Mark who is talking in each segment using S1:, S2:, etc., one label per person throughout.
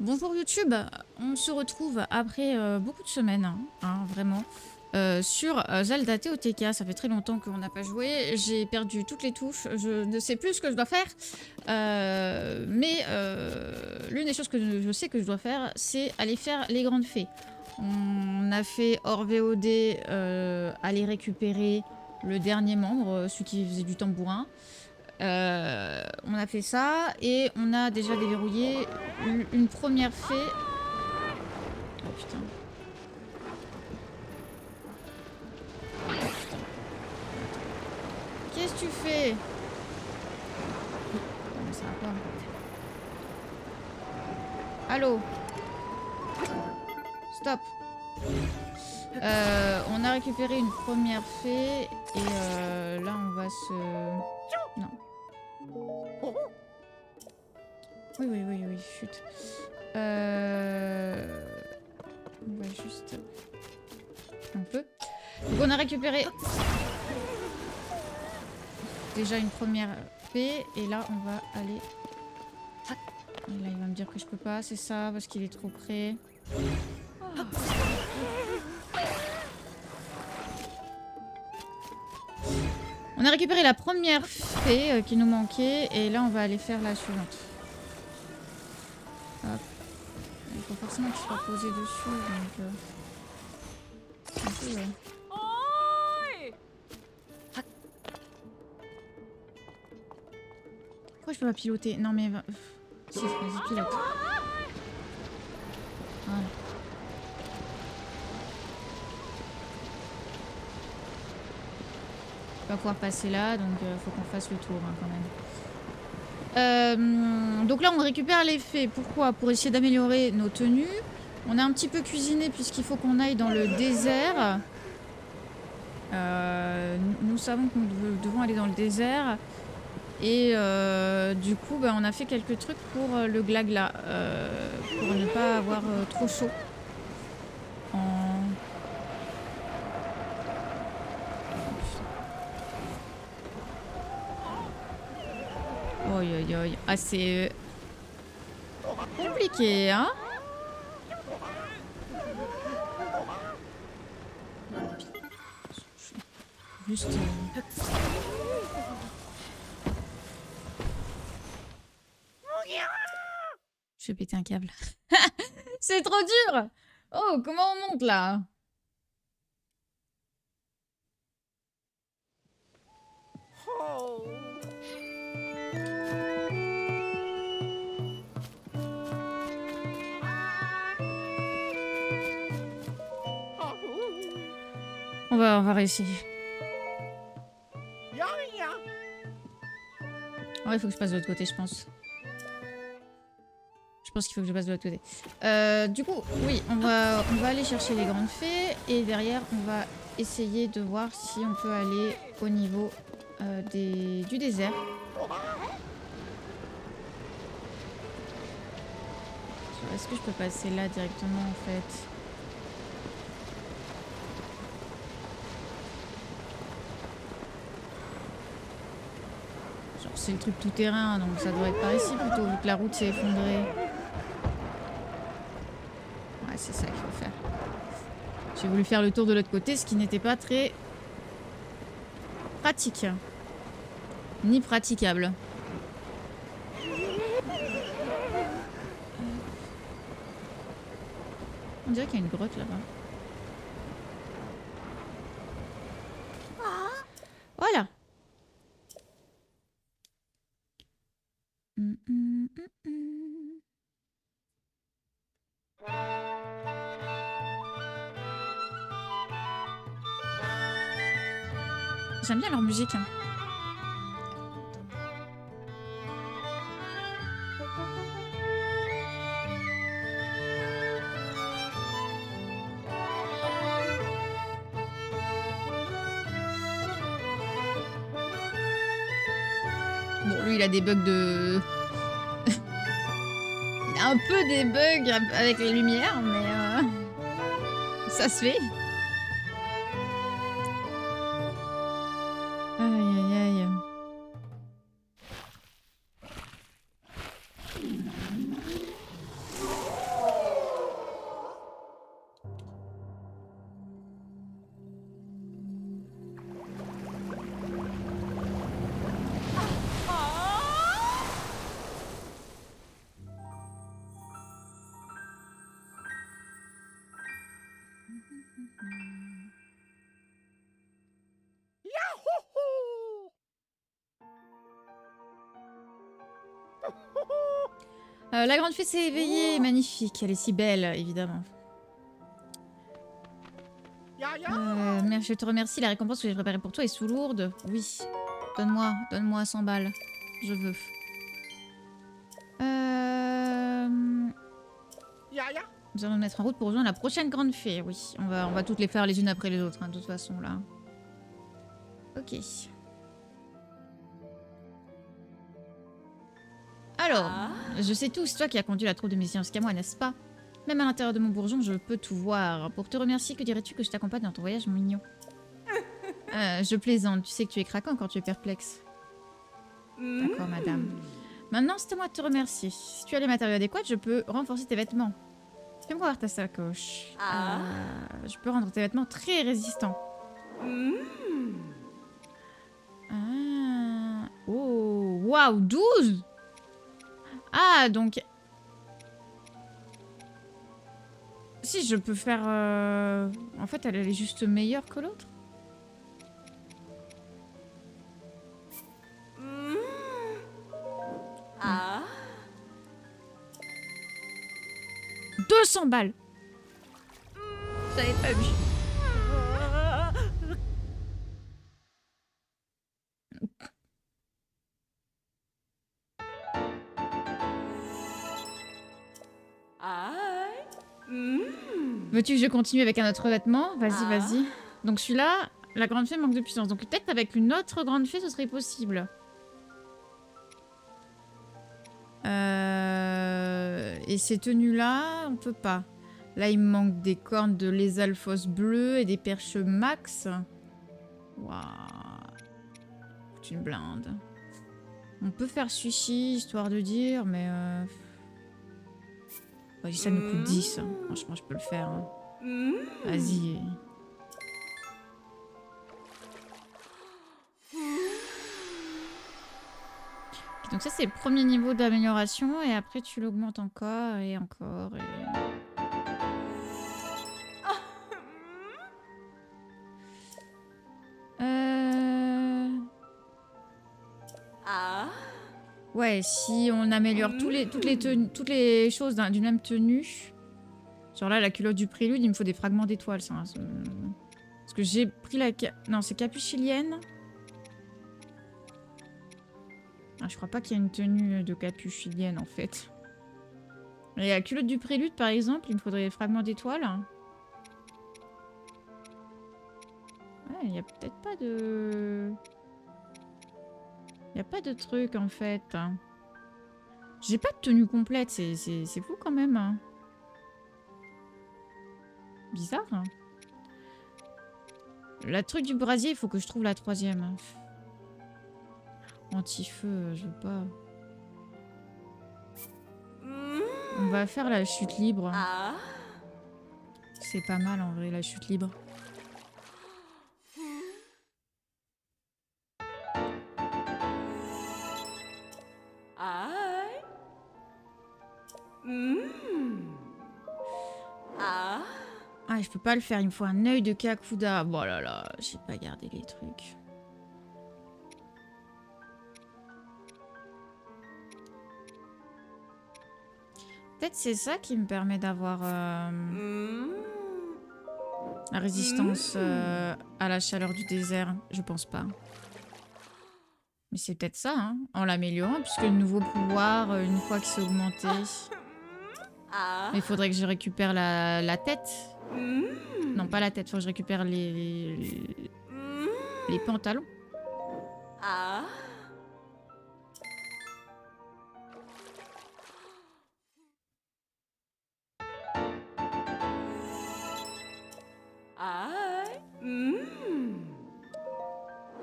S1: Bonjour YouTube, on se retrouve après beaucoup de semaines, vraiment, sur Zelda TOTK. Ça fait très longtemps qu'on n'a pas joué, j'ai perdu toutes les touches, je ne sais plus ce que je dois faire, mais l'une des choses que je sais que je dois faire, c'est aller faire les grandes fées. On a fait hors VOD, aller récupérer le dernier membre, celui qui faisait du tambourin. On a fait ça et on a déjà déverrouillé une première fée. Oh putain. Qu'est-ce que tu fais? Non mais ça va pas. Allô? Stop. On a récupéré une première fée et là on va se... Non. Oui, oui, oui, oui, chut. On va juste... Un peu. Donc on a récupéré déjà une première fée et là on va aller... Et là il va me dire que je peux pas, c'est ça, parce qu'il est trop près. Oh. On a récupéré la première fée qui nous manquait et là on va aller faire la suivante. Hop. Il faut forcément qu'il soit posé dessus donc... c'est un peu, Pourquoi je peux pas piloter? Non mais... Si, vas-y pilote. Voilà. On va pouvoir passer là donc faut qu'on fasse le tour quand même. Donc là on récupère les fées. Pourquoi? Pour essayer d'améliorer nos tenues. On a un petit peu cuisiné puisqu'il faut qu'on aille dans le désert. Nous savons que nous devons aller dans le désert. Et du coup, on a fait quelques trucs pour le glagla. Pour ne pas avoir trop chaud. Oi, oi, oi. Ah, c'est compliqué, hein? Juste... Je vais péter un câble. C'est trop dur! Oh, comment on monte là? On va réessayer. Ouais, il faut que je passe de l'autre côté, je pense. Je pense qu'il faut que je passe de l'autre côté. Du coup, oui, on va aller chercher les grandes fées. Et derrière, on va essayer de voir si on peut aller au niveau du désert. Est-ce que je peux passer là directement, en fait? Genre, c'est le truc tout terrain, donc ça devrait être par ici plutôt, vu que la route s'est effondrée. Ouais, c'est ça qu'il faut faire. J'ai voulu faire le tour de l'autre côté, ce qui n'était pas très pratique. Ni praticable. On dirait qu'il y a une grotte là-bas. Voilà. J'aime bien leur musique. Bon, lui, il a des bugs de... il a un peu des bugs avec les lumières, mais ça se fait. Aïe, aïe, aïe. La grande fée s'est éveillée, magnifique, elle est si belle, évidemment. Je te remercie, la récompense que j'ai préparée pour toi est sous lourde. Oui, donne-moi 100 balles, je veux. Nous allons nous mettre en route pour rejoindre la prochaine grande fée, oui. On va toutes les faire les unes après les autres, hein, de toute façon, là. Ok. Alors, je sais tout, c'est toi qui as conduit la troupe de musiciens jusqu'à moi, n'est-ce pas? Même à l'intérieur de mon bourgeon, je peux tout voir. Pour te remercier, que dirais-tu que je t'accompagne dans ton voyage, mon mignon? Je plaisante, tu sais que tu es craquant quand tu es perplexe. D'accord, madame. Maintenant, c'est à moi de te remercier. Si tu as les matériaux adéquats, je peux renforcer tes vêtements. Fais-moi voir ta sacoche. Je peux rendre tes vêtements très résistants. Oh, waouh, 12! Ah, donc... Si, je peux faire... En fait, elle est juste meilleure que l'autre. Ah. 200 balles. J'avais pas vu. Veux-tu que je continue avec un autre vêtement? Vas-y, vas-y. Donc celui-là, la grande fée manque de puissance. Donc peut-être avec une autre grande fée, ce serait possible. Et ces tenues-là, on peut pas. Là, il me manque des cornes de lésalphos bleu et des perches max. Waouh. C'est une blinde. On peut faire celui-ci, histoire de dire, mais... Vas-y, ça nous coûte 10. Hein. Franchement, je peux le faire. Hein. Vas-y. Donc ça, c'est le premier niveau d'amélioration. Et après, tu l'augmentes encore et encore. Et... Ouais, si on améliore toutes les choses d'une même tenue. Genre là, la culotte du prélude, il me faut des fragments d'étoiles. Ça, hein, parce que j'ai pris la... Non, c'est capuchilienne. Ah, je crois pas qu'il y a une tenue de capuchilienne, en fait. Et la culotte du prélude, par exemple, il me faudrait des fragments d'étoiles. Ouais, il y a peut-être pas de... Il n'y a pas de truc, en fait. J'ai pas de tenue complète, c'est fou quand même. Hein. Bizarre. Hein. La truc du brasier, il faut que je trouve la troisième. Anti-feu, je veux pas. On va faire la chute libre. C'est pas mal en vrai, la chute libre. Ah, je peux pas le faire, il me faut un œil de Kakuda. Bon là là, j'ai pas gardé les trucs. Peut-être c'est ça qui me permet d'avoir la résistance à la chaleur du désert. Je pense pas. Mais c'est peut-être ça, hein, en l'améliorant, puisque le nouveau pouvoir, une fois qu'il s'est augmenté... Mais il faudrait que je récupère la tête. Non, pas la tête, faut que je récupère les pantalons.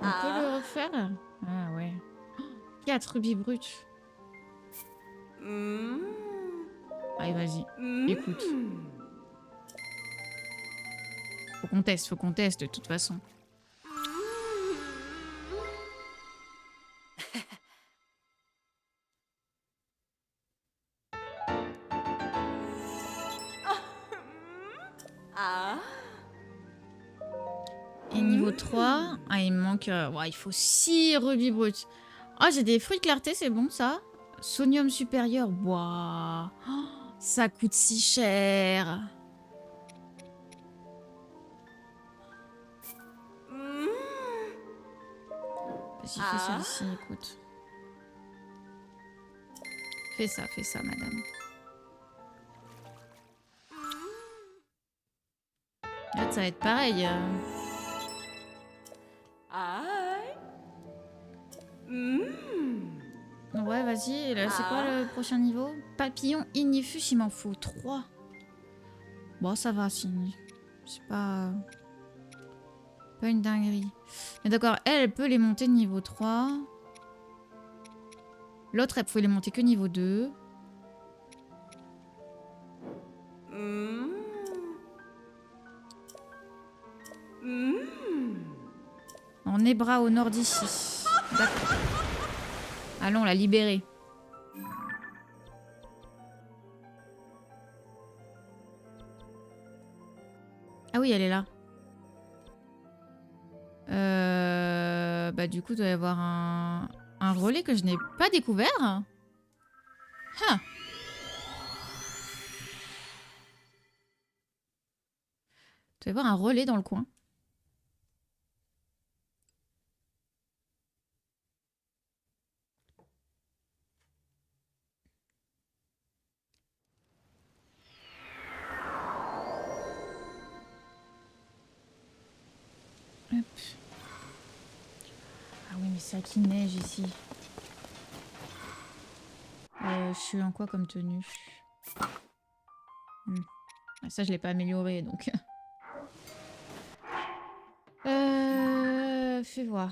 S1: On peut le refaire? Ah ouais. 4 rubis bruts. Allez, vas-y. Écoute. Faut qu'on teste de toute façon. niveau 3. Ah, il me manque... ouais, il faut 6 rubis bruts. Ah, j'ai des fruits de clarté, c'est bon ça. Sonium supérieur. Waouh. Oh, ça coûte si cher. Vas-y, fais celle-ci, écoute. Fais ça, madame. Là, ça va être pareil. Ouais, vas-y. C'est quoi le prochain niveau? Papillon ignifus, il m'en faut 3. Bon, ça va, si. C'est pas une dinguerie. Mais d'accord, elle peut les monter de niveau 3. L'autre, elle pouvait les monter que niveau 2. En Ebra, au nord d'ici. D'accord. Allons, la libérer. Ah oui, elle est là. Bah du coup, il doit y avoir un relais que je n'ai pas découvert. Ah. Il doit y avoir un relais dans le coin. Hop. Ah oui, mais c'est vrai qu'il neige ici. Je suis en quoi comme tenue? Ça, je l'ai pas amélioré, donc... fais voir.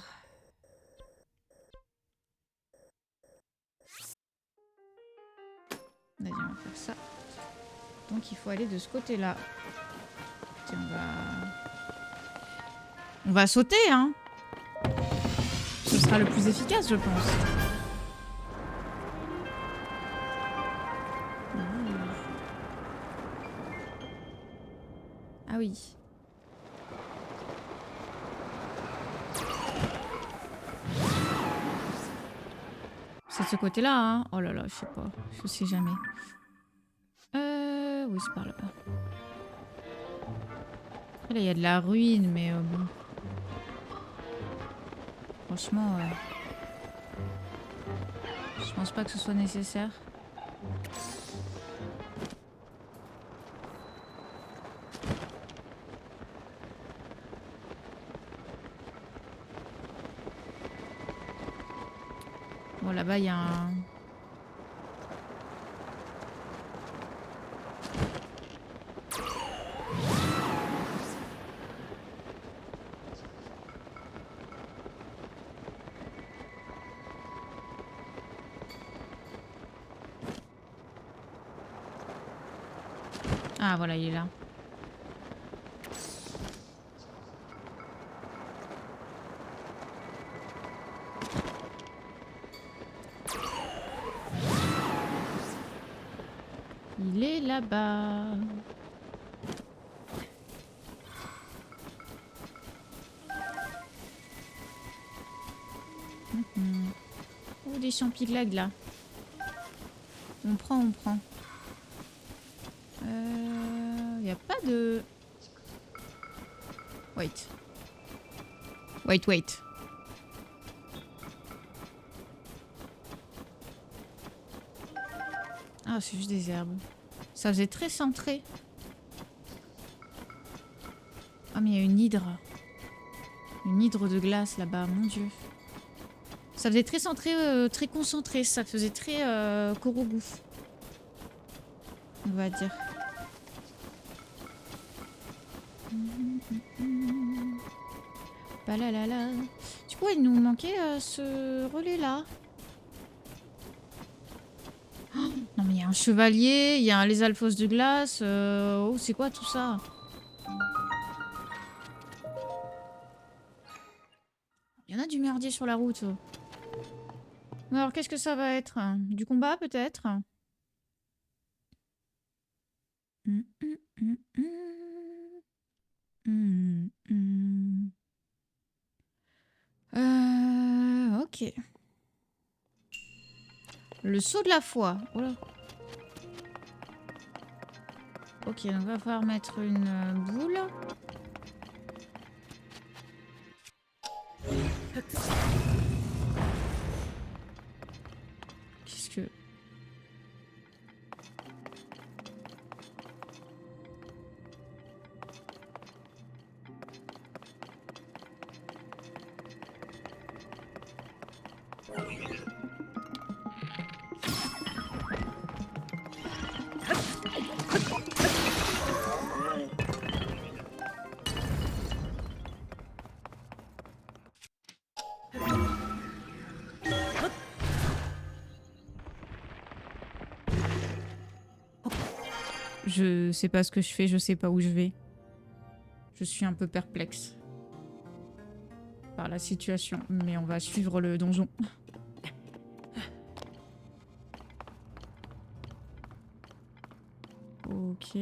S1: Vas-y, on va faire ça. Donc, il faut aller de ce côté-là. Tiens, on va sauter, hein. Ce sera le plus efficace, je pense. Ah oui. C'est de ce côté-là, hein. Oh là là, je sais pas. Je sais jamais. Oui, c'est par là-bas. Après, là, il y a de la ruine, mais bon. Franchement, je pense pas que ce soit nécessaire. Bon, là-bas, il y a un... Ah, voilà, il est là. Il est là-bas. Oh, des champiglags, là. On prend. Il n'y a pas de... Wait. Ah, c'est juste des herbes. Ça faisait très centré. Ah, mais il y a une hydre. Une hydre de glace là-bas, mon dieu. Ça faisait très centré, très concentré. Ça faisait très Korogu. On va dire. Balalala. Du coup, il nous manquait ce relais-là. Oh, non, mais il y a un chevalier, il y a les alphos de glace. Oh, c'est quoi tout ça? Il y en a du merdier sur la route. Alors, qu'est-ce que ça va être? Du combat, peut-être? Ok. Le saut de la foi. Oh là. Ok, donc va falloir mettre une boule. Qu'est-ce que... Je sais pas ce que je fais, je sais pas où je vais. Je suis un peu perplexe par la situation, mais on va suivre le donjon. Ok.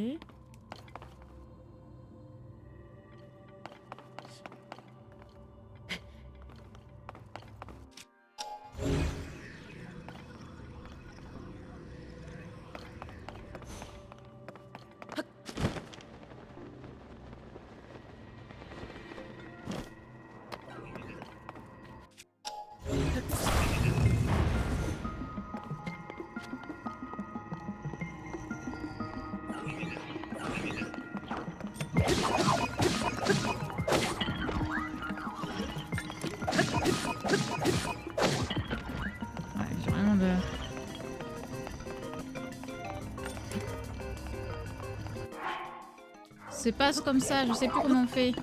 S1: Ouais, j'ai vraiment de... C'est pas comme ça, je sais plus comment on fait.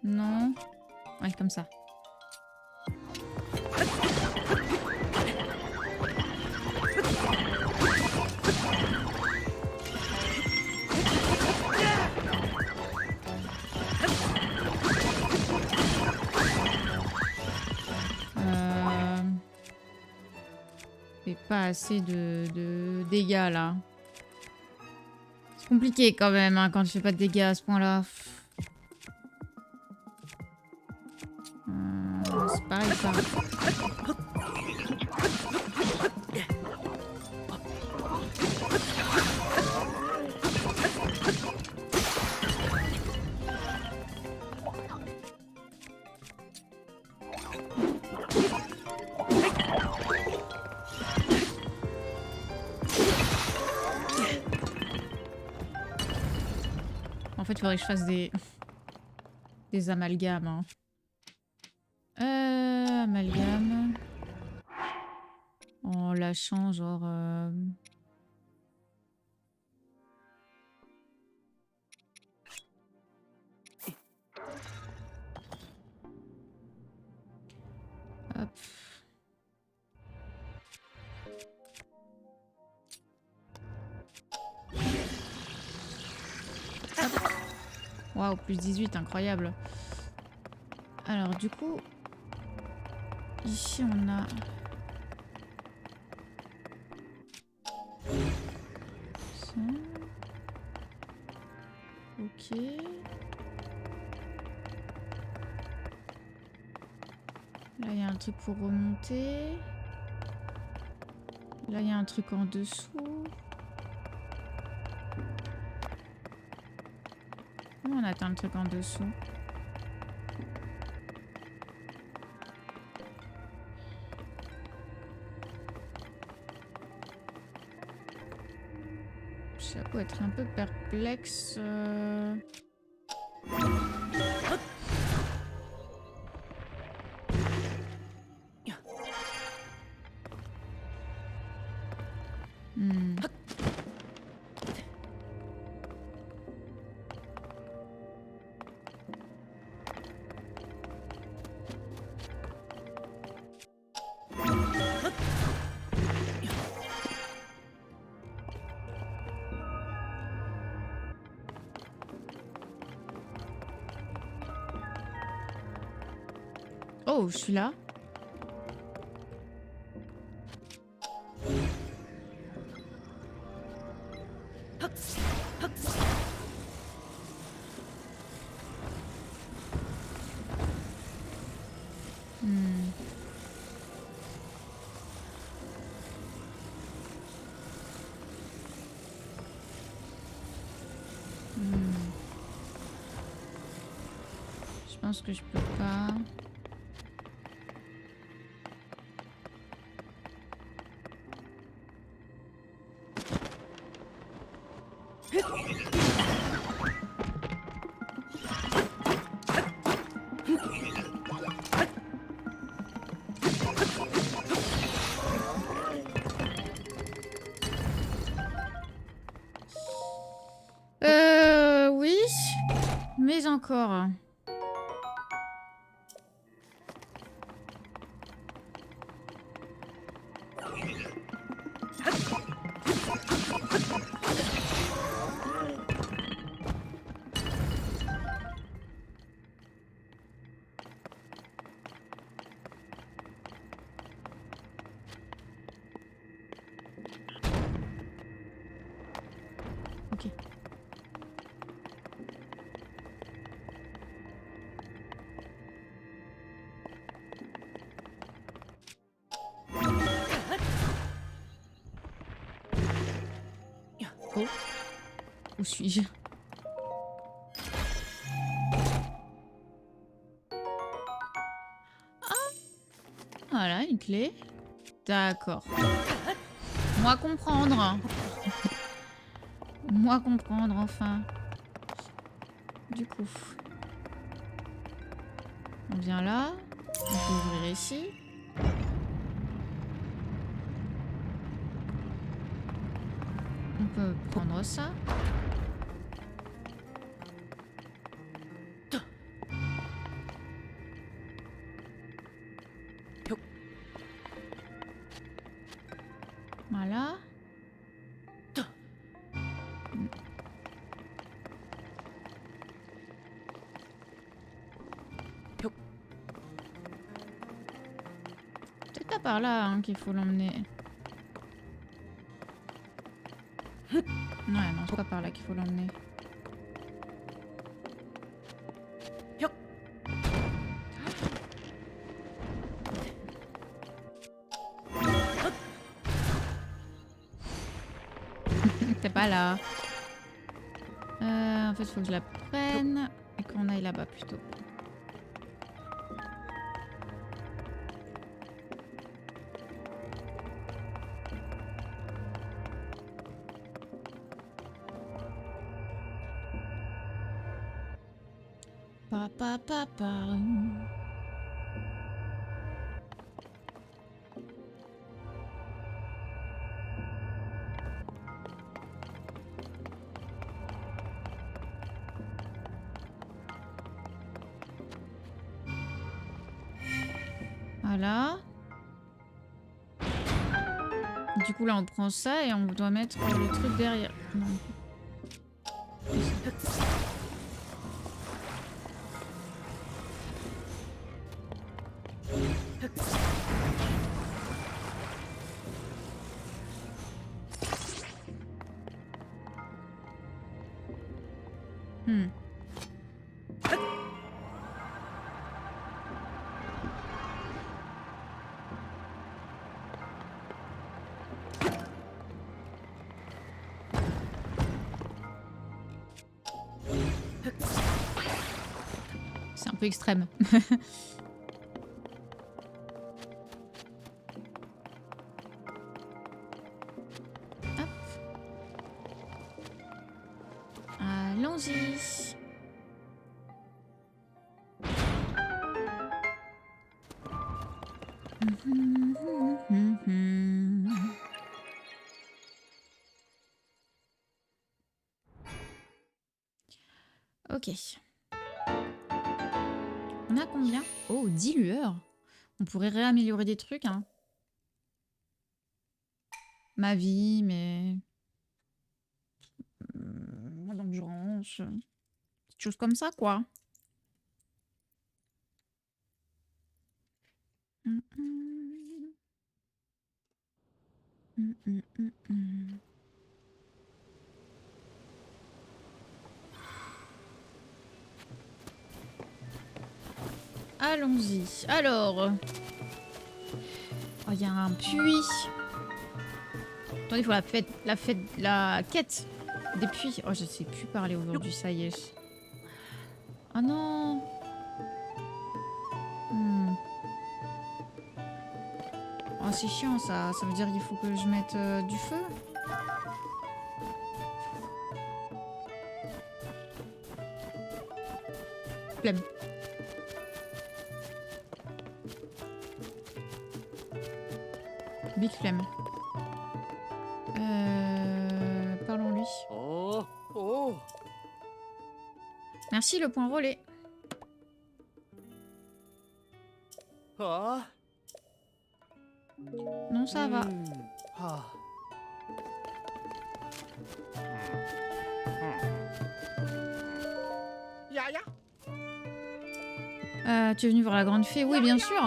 S1: Non. Ouais, comme ça. Fait pas assez de dégâts là. C'est compliqué quand même hein, quand je fais pas de dégâts à ce point-là. C'est pareil ça. En fait, il faudrait que je fasse des amalgames. Hein. Amalgame. En lâchant genre... Hop. Waouh, plus 18, incroyable. Alors du coup, ici on a... Ça. Ok. Là il y a un truc pour remonter. Là il y a un truc en dessous. Comment on atteint le truc en dessous? Ça peut être un peu perplexe. Hmm. Oh, je suis là. pense que je peux pas. Oui, mais encore. Ok. Oh. Où suis-je? Voilà, une clé. D'accord. Moi comprendre. Moi comprendre, enfin. Du coup. On vient là. On peut ouvrir ici. On peut prendre ça. Voilà. Peut-être pas par là hein, qu'il faut l'emmener. Ouais, non, c'est pas par là qu'il faut l'emmener. T'es pas là. En fait, il faut que je la prenne et qu'on aille là-bas plutôt. Pa pa pa pa. Voilà. Du coup, là, on prend ça et on doit mettre le truc derrière. Non. C'est un peu extrême. Hop. Allons-y. Ok. On a combien? Oh, 10 lueurs. On pourrait réaméliorer des trucs, hein. Ma vie, mais... Mon endurance. Des choses comme ça, quoi. Allons-y. Alors... Oh, il y a un puits. Attendez, il faut la quête des puits. Oh, je sais plus parler aujourd'hui, ça y est. Oh non. c'est chiant ça. Ça veut dire qu'il faut que je mette du feu. Flemme. Big flemme. Parlons-lui.
S2: Oh, oh.
S1: Merci le point relais.
S2: Ah.
S1: Non, ça va.
S2: Ah. Ya ya.
S1: Tu es venu voir la grande fée? Oui, bien sûr.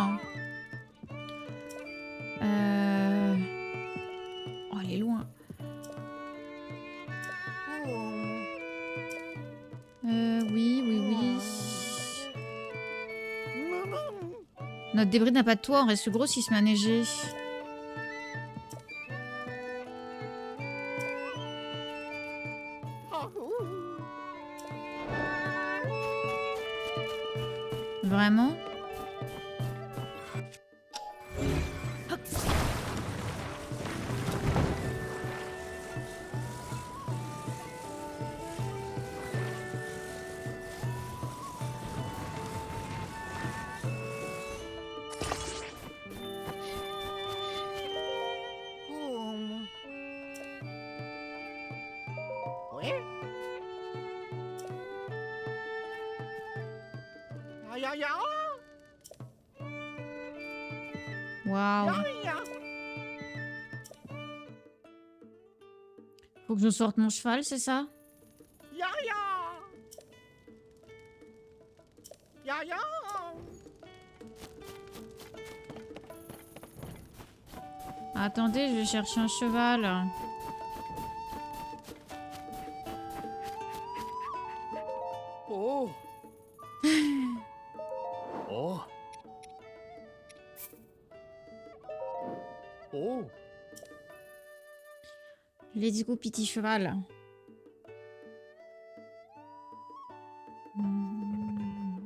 S1: Oh, elle est loin. Oui, oui, oui. Notre débris n'a pas de toit, on reste le gros sisme à neiger. Vraiment? Waouh. Faut que je sorte mon cheval, c'est ça? Attendez, je vais chercher un cheval.
S2: Oh. Oh. Oh.
S1: Let's go, petit cheval.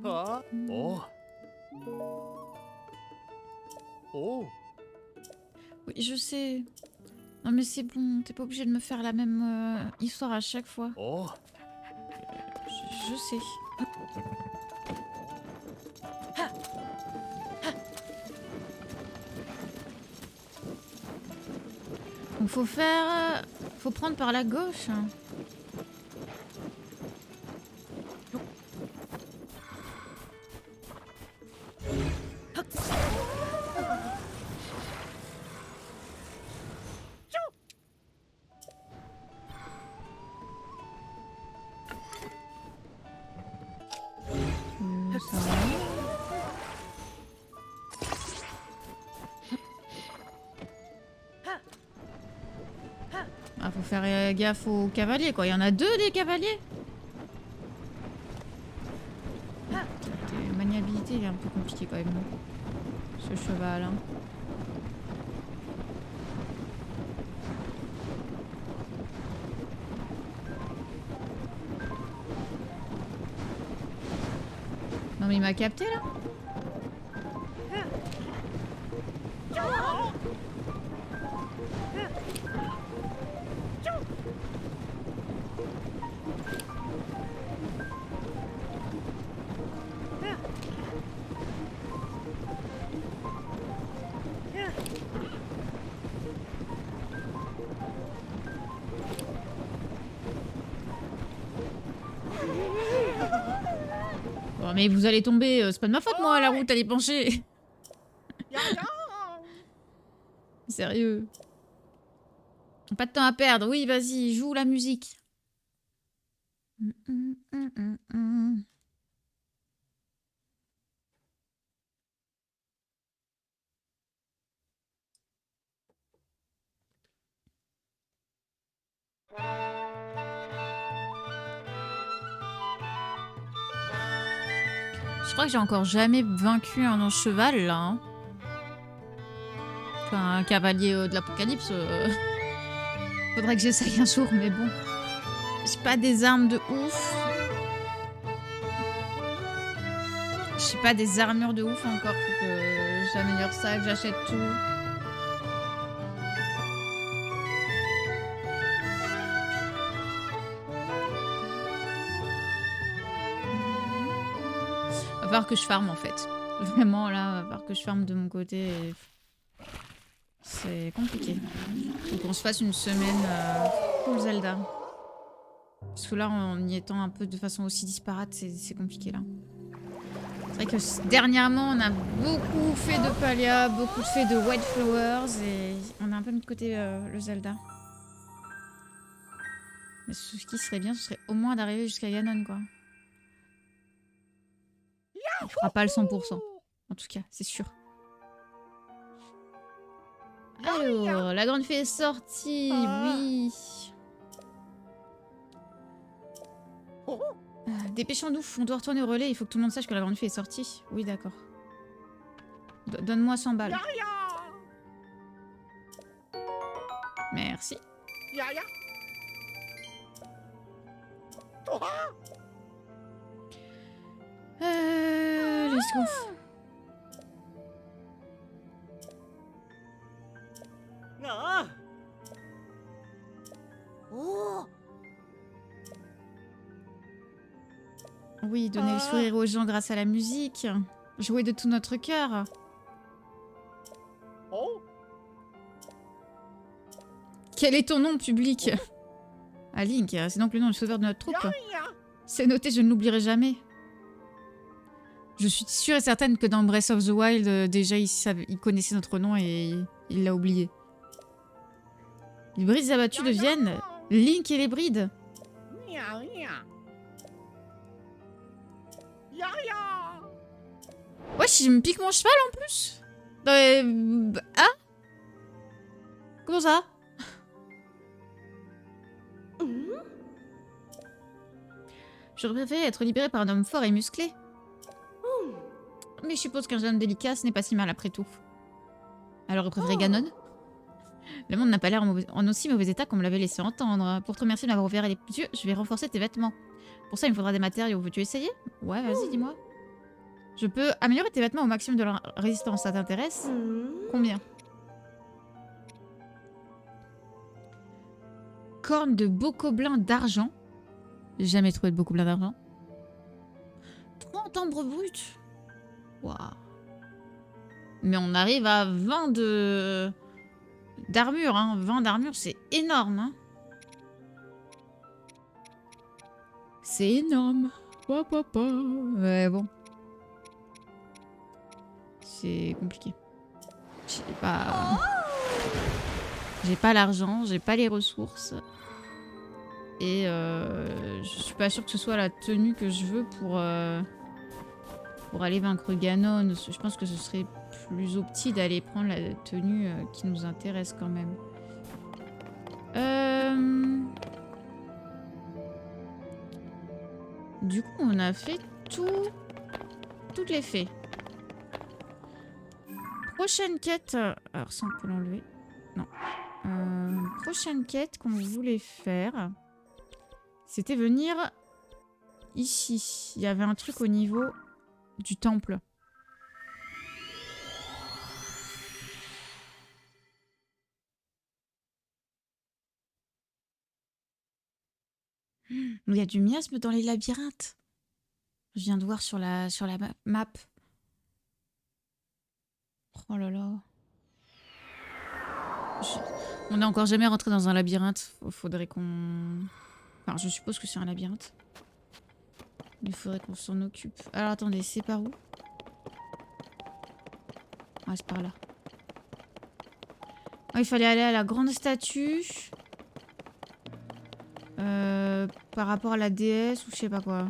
S2: Ah. Oh. Oh.
S1: Oui, je sais. Non mais c'est bon, t'es pas obligé de me faire la même histoire à chaque fois.
S2: Oh.
S1: Je sais. Donc faut faire... Faut prendre par la gauche. Ça va. Ah, faut faire gaffe aux cavaliers, quoi. Il y en a deux, des cavaliers. Maniabilité, il est un peu compliqué, quand même. Ce cheval, hein. Non, mais il m'a capté, là. Bon, mais vous allez tomber, c'est pas de ma faute, moi, la route, elle est penchée. Sérieux. Pas de temps à perdre. Oui, vas-y, joue la musique. Je crois que j'ai encore jamais vaincu un cheval, là. Hein. Enfin, un cavalier de l'apocalypse. Faudrait que j'essaye un jour, mais bon. J'ai pas des armes de ouf. J'ai pas des armures de ouf encore. Faut que j'améliore ça, que j'achète tout. falloir que je farme en fait. Vraiment là, va falloir que je farme de mon côté. Et... c'est compliqué. Faut qu'on se fasse une semaine full Zelda. Parce que là, en y étant un peu de façon aussi disparate, c'est compliqué là. C'est vrai que dernièrement, on a beaucoup fait de Palia, beaucoup fait de White Flowers et on a un peu mis de côté le Zelda. Mais ce qui serait bien, ce serait au moins d'arriver jusqu'à Ganon quoi. On fera pas le 100%. En tout cas, c'est sûr. Alors, la grande fée est sortie, oui. Dépêchons-nous, on doit retourner au relais, il faut que tout le monde sache que la grande fée est sortie. Oui, d'accord. Donne-moi 100 balles. Merci. Let's go. Oui, donner le sourire aux gens grâce à la musique. Jouer de tout notre cœur. Quel est ton nom, public? Ah, Link, c'est donc le nom du sauveur de notre troupe. C'est noté, je ne l'oublierai jamais. Je suis sûre et certaine que dans Breath of the Wild, déjà, il connaissait notre nom et il l'a oublié. Les brides abattues deviennent Link et les brides. Wesh, il me pique mon cheval en plus. Hein? Comment ça? J'aurais préféré être libéré par un homme fort et musclé. Mais je suppose qu'un jeune délicat, ce n'est pas si mal après tout. Alors, vous préférez Ganon? Le monde n'a pas l'air en aussi mauvais état qu'on me l'avait laissé entendre. Pour te remercier de m'avoir ouvert les yeux, je vais renforcer tes vêtements. Pour ça, il me faudra des matériaux. Veux-tu essayer? Ouais, vas-y, dis-moi. Je peux améliorer tes vêtements au maximum de leur résistance. Ça t'intéresse? Combien? Corne de bocoblin d'argent. J'ai jamais trouvé de bocoblin d'argent. 30 ambres brutes. Waouh. Mais on arrive à 20 d'armure. Hein. 20 d'armure, c'est énorme. Hein. C'est énorme. Ouais, bon. C'est compliqué. J'ai pas l'argent, j'ai pas les ressources. Et je suis pas sûre que ce soit la tenue que je veux pour aller vaincre Ganon. Je pense que ce serait plus opti d'aller prendre la tenue qui nous intéresse quand même. Du coup, on a fait toutes les fées. Prochaine quête... alors ça, on peut l'enlever. Non. Prochaine quête qu'on voulait faire, c'était venir ici. Il y avait un truc au niveau du temple. Il y a du miasme dans les labyrinthes. Je viens de voir sur la map. Oh là là. On n'est encore jamais rentré dans un labyrinthe. Faudrait qu'on... Enfin, je suppose que c'est un labyrinthe. Il faudrait qu'on s'en occupe. Alors attendez, c'est par où? Ah, c'est par là. Ah, il fallait aller à la grande statue. Par rapport à la déesse ou je sais pas quoi.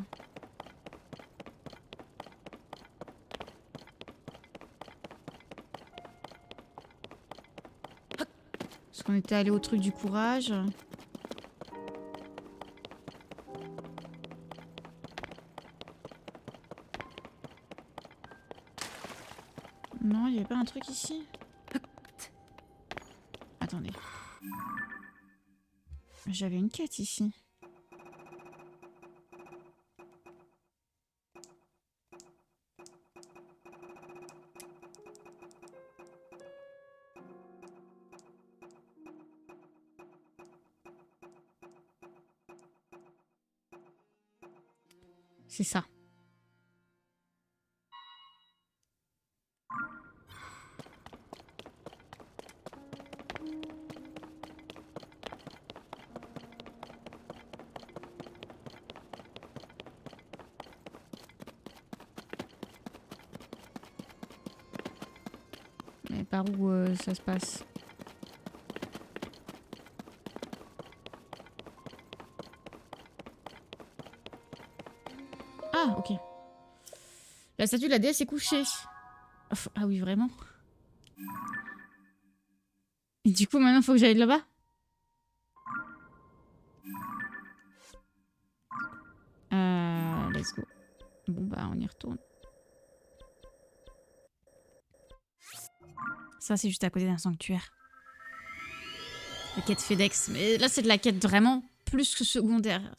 S1: Parce qu'on était allé au truc du courage. Non, il n'y avait pas un truc ici? Attendez. J'avais une quête ici. C'est ça. par où ça se passe. Ah, ok. La statue de la déesse est couchée. Ah oui, vraiment. Et du coup, maintenant, faut que j'aille là-bas? Let's go. Bon, bah, on y retourne. Ça, c'est juste à côté d'un sanctuaire. La quête FedEx. Mais là, c'est de la quête vraiment plus que secondaire.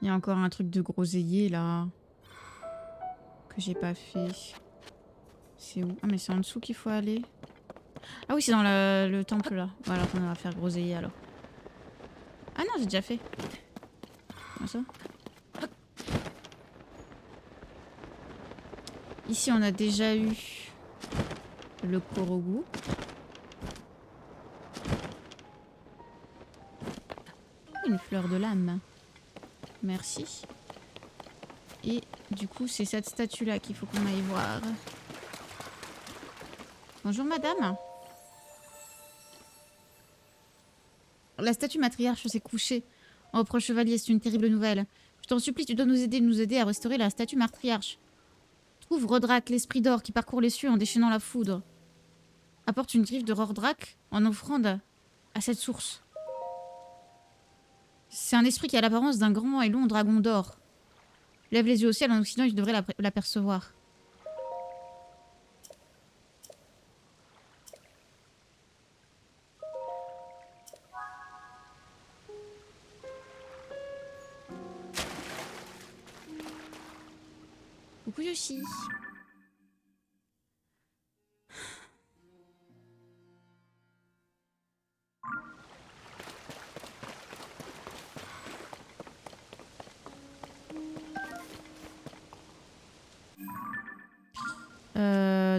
S1: Il y a encore un truc de groseillier là que j'ai pas fait. C'est où? Ah mais c'est en dessous qu'il faut aller. Ah oui, c'est dans le temple là. Voilà, on va faire groseiller alors. Ah non, j'ai déjà fait. Comment ça? Ici, on a déjà eu le Korogu. Une fleur de l'âme. Merci. Et du coup, c'est cette statue-là qu'il faut qu'on aille voir. Bonjour madame. La statue matriarche s'est couchée. Oh, proche chevalier, c'est une terrible nouvelle. Je t'en supplie, tu dois nous aider à restaurer la statue matriarche. Trouve Rodrak, l'esprit d'or qui parcourt les cieux en déchaînant la foudre. Apporte une griffe de Rodrak en offrande à cette source. C'est un esprit qui a l'apparence d'un grand et long dragon d'or. Lève les yeux au ciel en Occident et tu devrais l'apercevoir. Coucou Yoshi.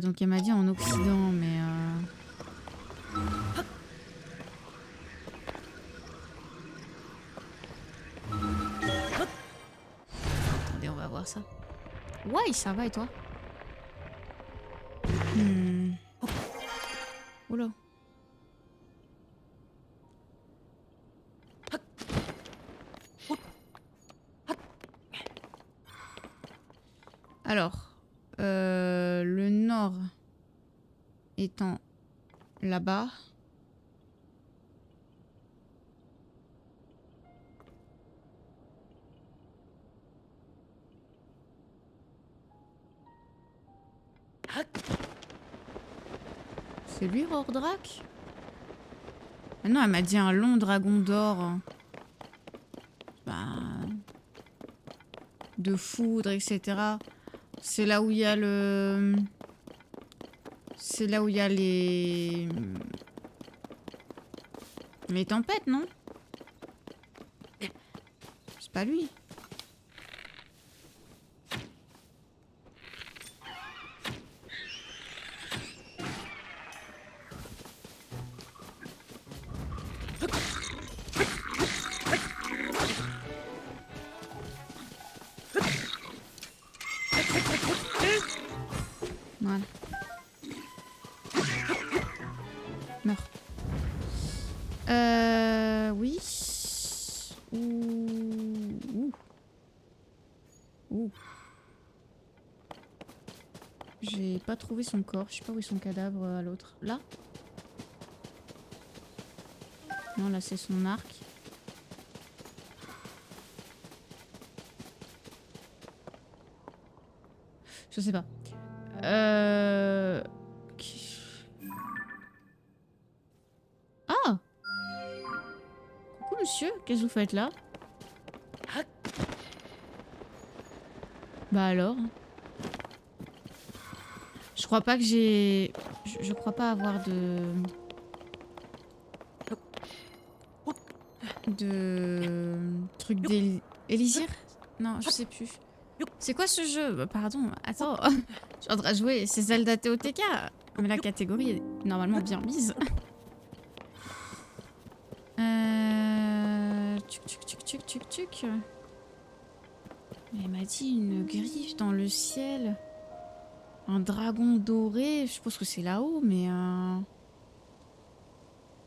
S1: Donc elle m'a dit en Occident, mais... Attendez, on va voir ça. Ouais, ça va et toi? Oula. Alors, le nord étant là-bas. C'est lui, Rordrak? Ah non, elle m'a dit un long dragon d'or. Bah, de foudre, etc. C'est là où il y a le... C'est là où il y a les... Les tempêtes, non? C'est pas lui. Voilà. Meurs. Oui. Ouh. J'ai pas trouvé son corps. Je sais pas où est son cadavre à l'autre. Là? Non, là c'est son arc. Je sais pas. Ah! Coucou monsieur, qu'est-ce que vous faites là? Bah alors? Je crois pas que j'ai... Je crois pas avoir de... Truc d'élysir? Non, je sais plus. C'est quoi ce jeu? Pardon, attends. suis en train de jouer, c'est Zelda TOTK. Mais la catégorie est normalement bien mise. Tchuc. Mais elle m'a dit une griffe dans le ciel. Un dragon doré. Je pense que c'est là-haut, mais...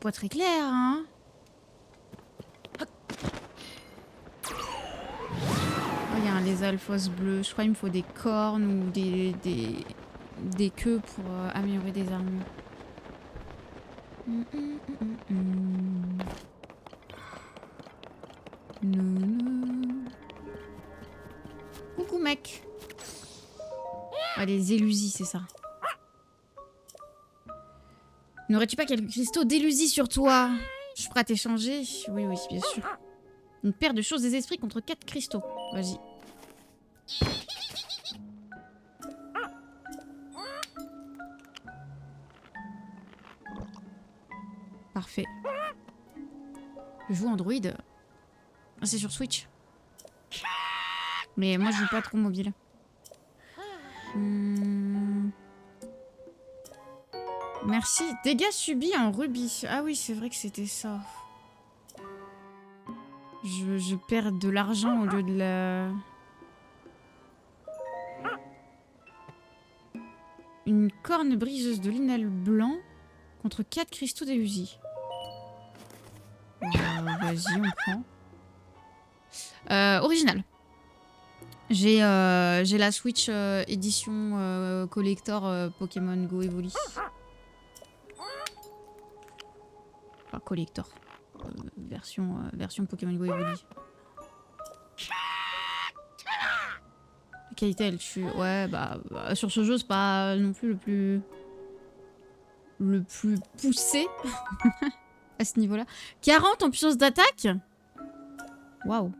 S1: Pas très clair, hein. Oh, il y a les alphos bleus. Je crois qu'il me faut des cornes ou des queues pour améliorer des armures. Coucou mec. Ah, les élusies, c'est ça. N'aurais-tu pas quelques cristaux d'élusie sur toi? Je suis prête à t'échanger. Oui, bien sûr. Une paire de choses des esprits contre 4 cristaux. Vas-y. Parfait. Je joue Android. Ah, c'est sur Switch. Mais moi, je joue pas trop mobile. Merci. Dégâts subis en rubis. Ah oui, c'est vrai que c'était ça. Je perds de l'argent au lieu de la... Une corne briseuse de linel blanc contre 4 cristaux d'élusie. Vas-y, on prend. Original. J'ai la Switch édition collector Pokémon Go Evoli. Enfin, collector. Version Pokémon Go Evoli. La qualité, elle tue. Ouais, bah sur ce jeu, c'est pas non plus le plus poussé à ce niveau-là. 40 en puissance d'attaque. Waouh.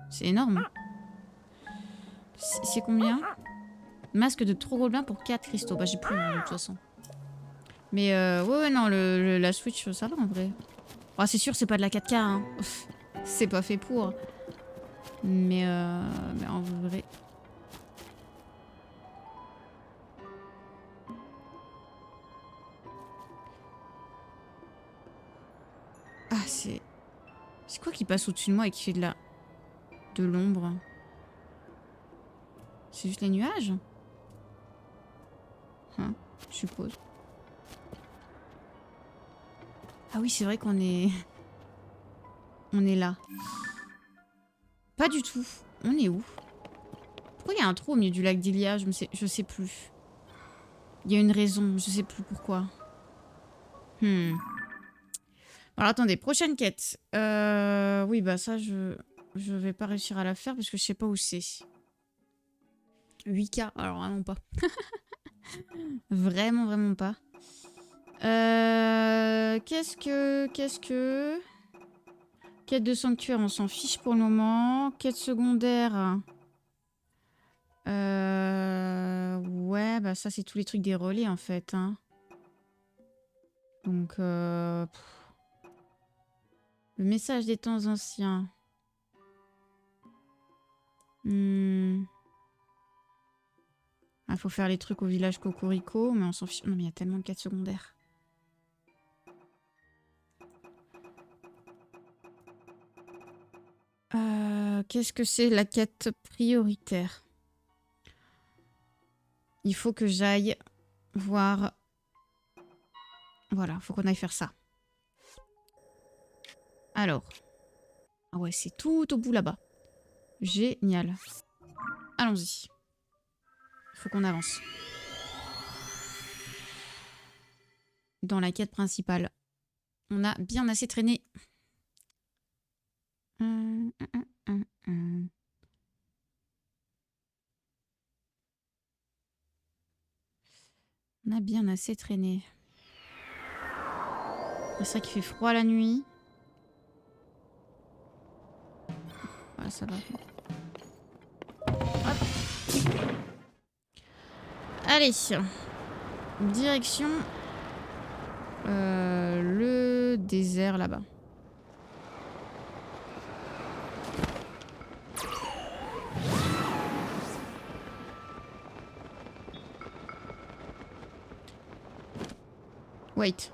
S1: C'est énorme. C'est combien? Masque de Trogobelin pour 4 cristaux. Bah j'ai plus de toute façon. Mais ouais non, la Switch ça va en vrai. Oh, c'est sûr c'est pas de la 4K hein. C'est pas fait pour. Mais en vrai... Ah c'est... C'est quoi qui passe au-dessus de moi et qui fait de l'ombre? C'est juste les nuages? Hein, je suppose. Ah oui, c'est vrai qu'on est... On est là. Pas du tout. On est où? Pourquoi il y a un trou au milieu du lac d'Ilia? Je sais plus. Il y a une raison, je sais plus pourquoi. Alors attendez, prochaine quête. Oui, bah ça, je vais pas réussir à la faire parce que je sais pas où c'est. 8K, alors vraiment pas. Vraiment pas. Qu'est-ce que... Quête de sanctuaire, on s'en fiche pour le moment. Quête secondaire. Ouais, bah ça c'est tous les trucs des relais en fait. Hein. Donc... Le message des temps anciens. Ah, faut faire les trucs au village Cocorico, mais on s'en fiche. Non mais il y a tellement de quêtes secondaires. Qu'est-ce que c'est la quête prioritaire? Il faut que j'aille voir... Voilà, faut qu'on aille faire ça. Alors. Ah ouais, c'est tout au bout là-bas. Génial. Allons-y. Faut qu'on avance. Dans la quête principale. On a bien assez traîné. On a bien assez traîné. C'est vrai qu'il fait froid la nuit. Voilà, ça va. Hop. Allez. Direction le désert là-bas. Wait.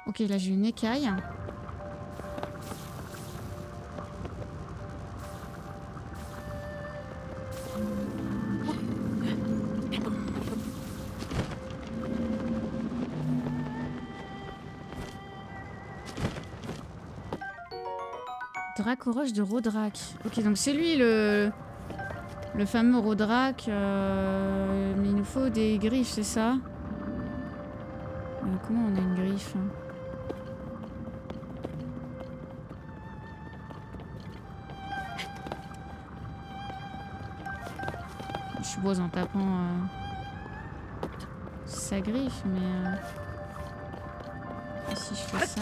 S1: Ok, là j'ai une écaille. Dracoroche de Rodrak. Ok, donc c'est lui le fameux Rodrak. Mais il nous faut des griffes, c'est ça? Comment on a une griffe? Je suppose en tapant sa griffe, mais et si je fais ça?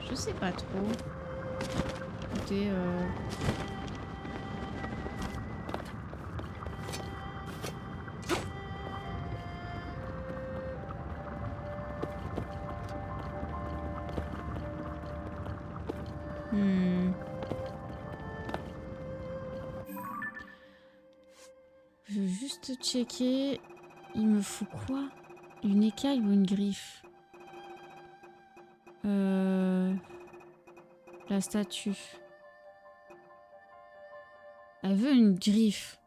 S1: Je sais pas trop. Écoutez, je veux juste checker. Il me faut quoi? Une écaille ou une griffe? La statue. Elle veut une griffe.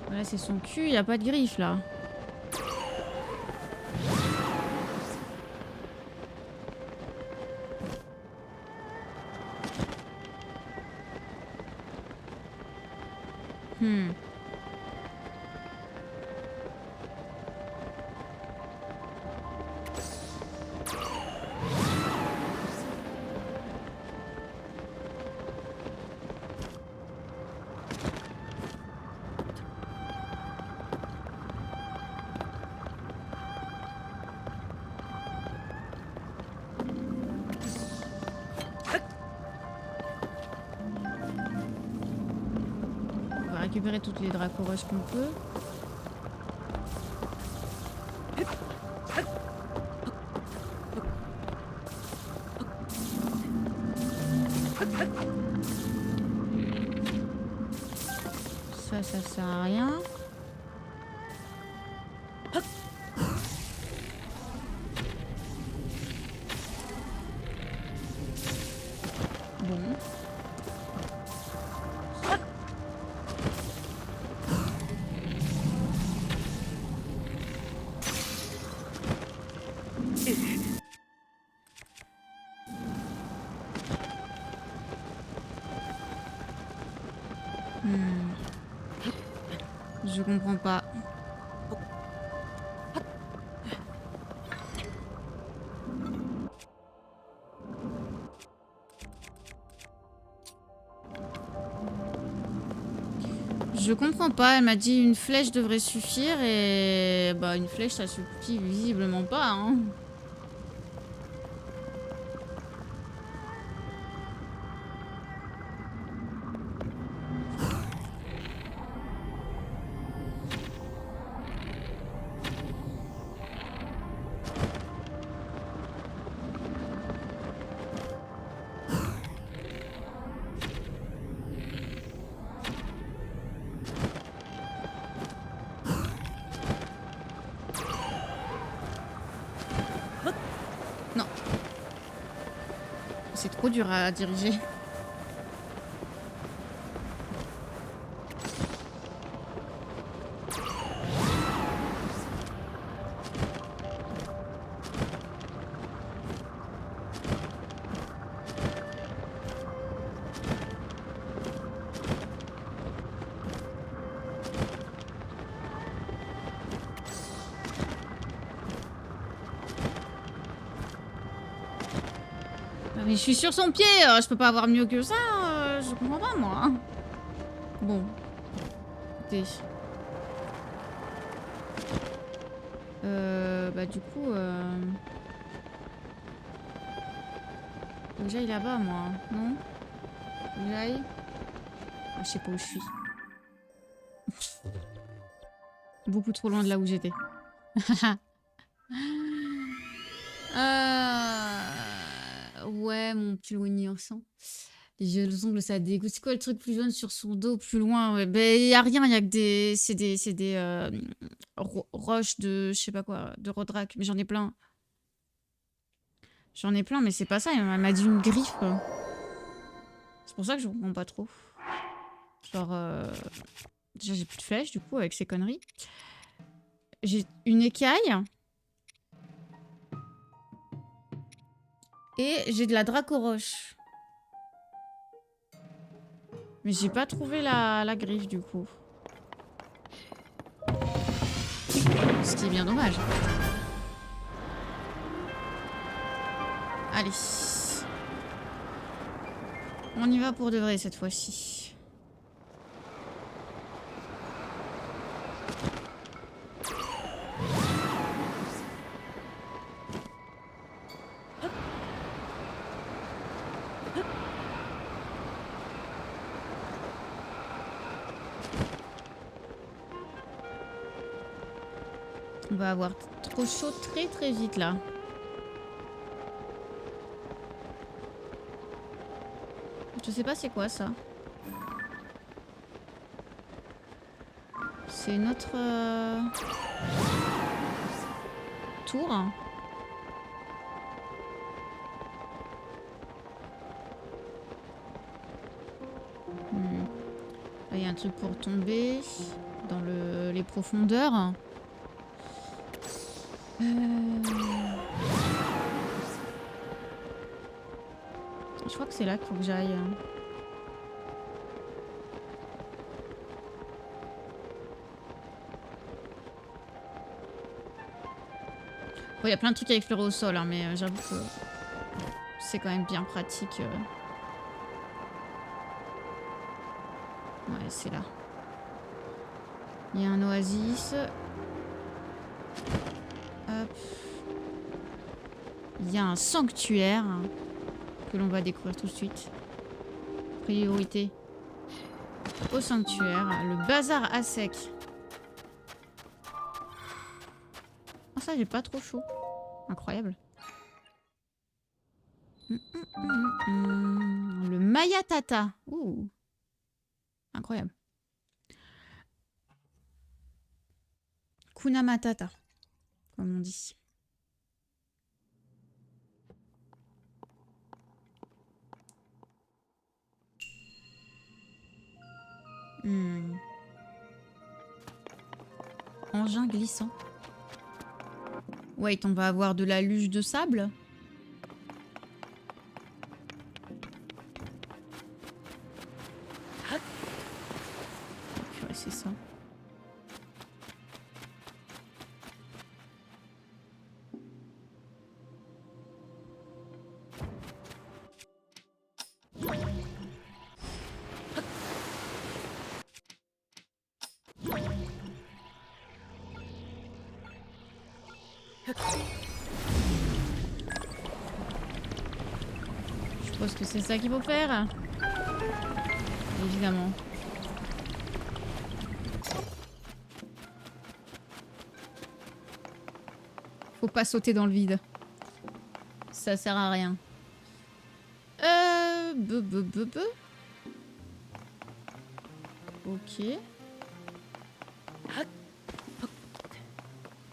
S1: Voilà, c'est son cul, il n'y a pas de griffe là. On va récupérer toutes les dracoroches qu'on peut. Ça sert à rien. Bon. Je comprends pas. Je comprends pas, elle m'a dit une flèche devrait suffire et bah une flèche ça suffit visiblement pas hein. Non. C'est trop dur à diriger. Mais je suis sur son pied, je peux pas avoir mieux que ça, je comprends pas moi. Bon. Écoutez. Bah du coup... Faut que j'aille là-bas moi, non? Faut que j'aille... Ah, je sais pas où je suis. Beaucoup trop loin de là où j'étais. Ouais, mon petit innocent. Les yeux, les ongles, ça dégoûte. C'est quoi le truc plus jaune sur son dos, plus loin? Ouais. Ben, y a rien, y a que des... C'est des roches de... Je sais pas quoi, de Rodrak. Mais j'en ai plein. J'en ai plein, mais c'est pas ça. Elle m'a dit une griffe. C'est pour ça que je comprends pas trop. Genre... Déjà, j'ai plus de flèches, du coup, avec ces conneries. J'ai une écaille. Et j'ai de la dracoroche. Mais j'ai pas trouvé la griffe, du coup. Ce qui est bien dommage. Allez. On y va pour de vrai cette fois-ci. On va avoir trop chaud très très vite là. Je sais pas c'est quoi ça. C'est notre tour. Là, il y a un truc pour tomber dans les profondeurs. Je crois que c'est là qu'il faut que j'aille. Bon, il y a plein de trucs à explorer au sol, hein, mais j'avoue que c'est quand même bien pratique. Ouais, c'est là. Il y a un oasis. Hop. Il y a un sanctuaire que l'on va découvrir tout de suite. Priorité au sanctuaire. Le bazar à sec. Oh, ça, j'ai pas trop chaud. Incroyable. Le Mayatata. Ouh. Incroyable. Kunamatata, comme on dit. Engin glissant. Wait, on va avoir de la luge de sable. Purée, c'est ça. Je suppose que c'est ça qu'il faut faire. Évidemment. Faut pas sauter dans le vide. Ça sert à rien. Ok.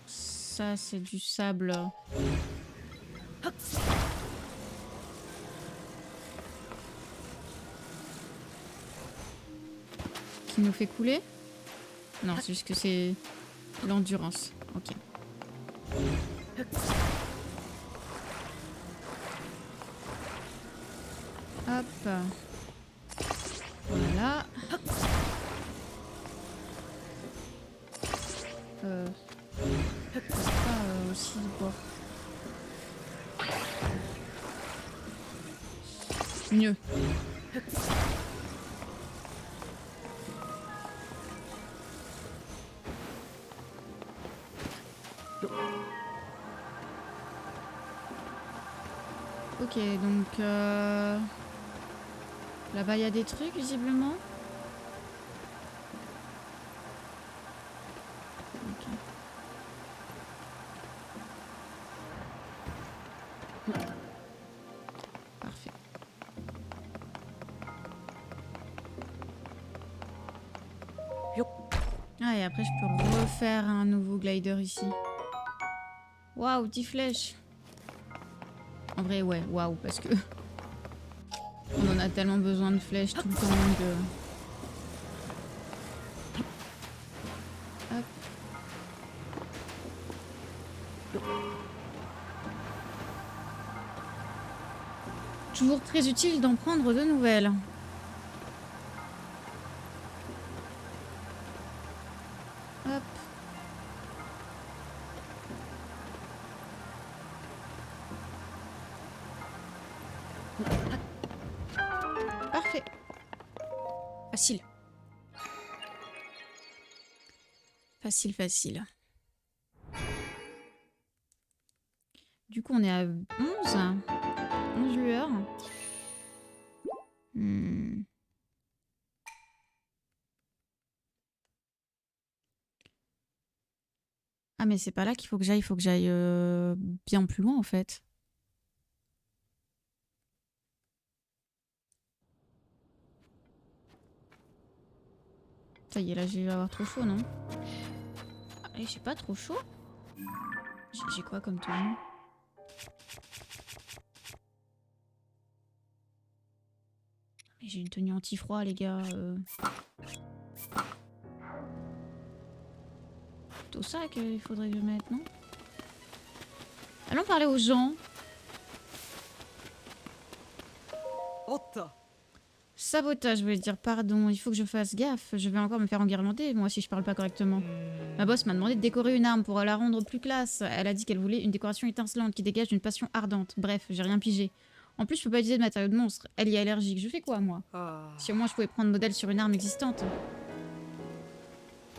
S1: Ça, c'est du sable. Qui nous fait couler? Non, c'est juste que c'est l'endurance. Ok. Hop. Voilà. Pas aussi du bois. Mieux. Ok, donc là-bas il y a des trucs visiblement. Ok. Parfait. Ah, et après je peux refaire un nouveau glider ici. Waouh, 10 flèches. En vrai, ouais, waouh, parce que on en a tellement besoin de flèches tout le temps que... Hop. Toujours très utile d'en prendre de nouvelles. Hop. Parfait. Facile. Facile, facile. Du coup, on est à 11 lueurs. Ah, mais c'est pas là qu'il faut que j'aille. Il faut que j'aille bien plus loin, en fait. Ça y est, là, je vais avoir trop chaud, non? Allez, j'ai pas trop chaud. J'ai quoi comme tenue? J'ai une tenue anti-froid, les gars. Plutôt ça qu'il faudrait que je mette, non? Allons parler aux gens. Sabotage, je voulais dire pardon. Il faut que je fasse gaffe. Je vais encore me faire enguirlander, moi, si je parle pas correctement. Ma boss m'a demandé de décorer une arme pour la rendre plus classe. Elle a dit qu'elle voulait une décoration étincelante qui dégage une passion ardente. Bref, j'ai rien pigé. En plus, je peux pas utiliser de matériaux de monstre. Elle y est allergique. Je fais quoi, moi? Si au moins je pouvais prendre modèle sur une arme existante.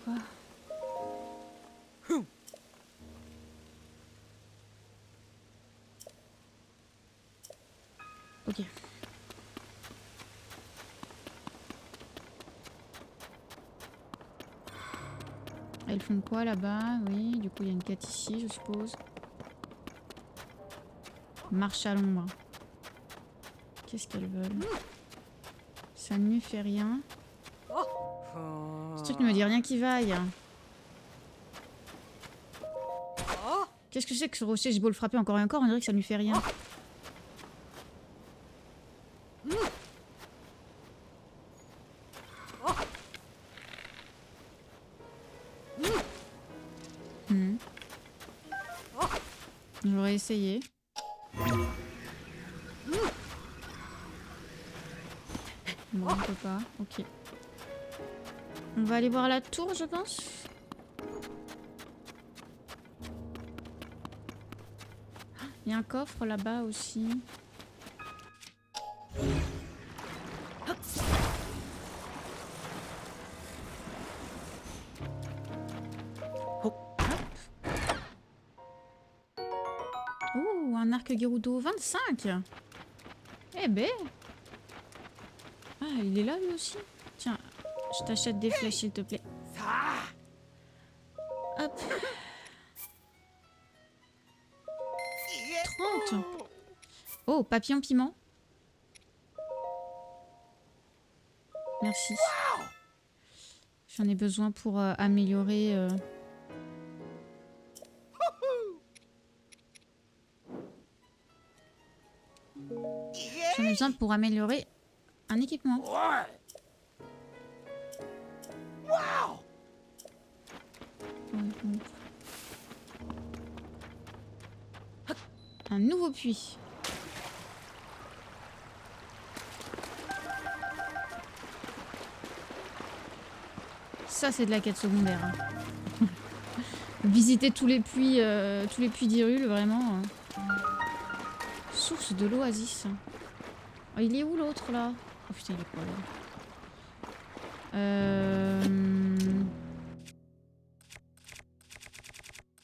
S1: Quoi? Ok. Elles font quoi là-bas? Oui, du coup il y a une quête ici, je suppose. Marche à l'ombre. Qu'est-ce qu'elles veulent? Ça ne lui fait rien. Ce truc ne me dit rien qui vaille. Qu'est-ce que c'est que ce rocher? J'ai beau le frapper encore et encore, on dirait que ça ne lui fait rien. J'aurais essayé. Bon, on peut pas. Ok. On va aller voir la tour, je pense. Il y a un coffre là-bas aussi. Oh, un arc Gerudo 25. Eh ben. Ah, il est là lui aussi. Tiens, je t'achète des flèches s'il te plaît. Hop. 30. Oh, papillon piment. Merci. J'en ai besoin pour améliorer... J'en ai besoin pour améliorer un équipement. Un nouveau puits. Ça, c'est de la quête secondaire. Hein. Visiter tous les puits d'Hyrule, vraiment. Source de l'oasis. Oh, il est où l'autre là? Oh putain, il est pas là.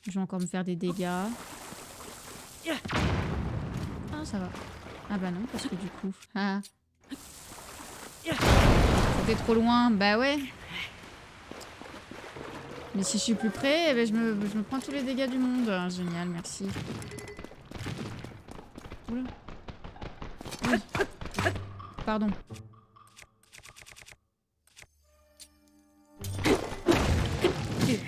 S1: Je vais encore me faire des dégâts. Ah, ça va. Ah bah non, parce que du coup... Ah. C'était trop loin. Bah ouais. Mais si je suis plus près, eh ben je me prends tous les dégâts du monde. Ah, génial, merci. Oula. Oui. Pardon. Mais...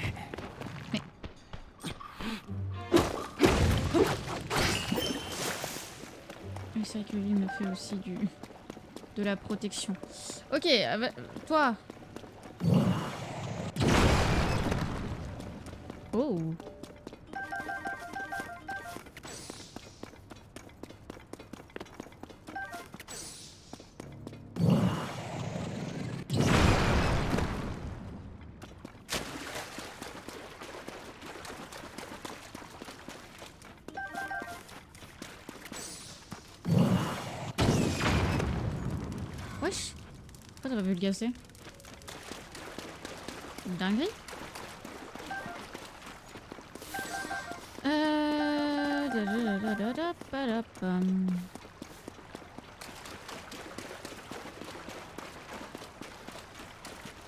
S1: Oui, c'est vrai que lui me fait aussi de la protection. Ok, toi. Oh. Wesh. Pourquoi t'aurais pu le casser? Une dinguerie.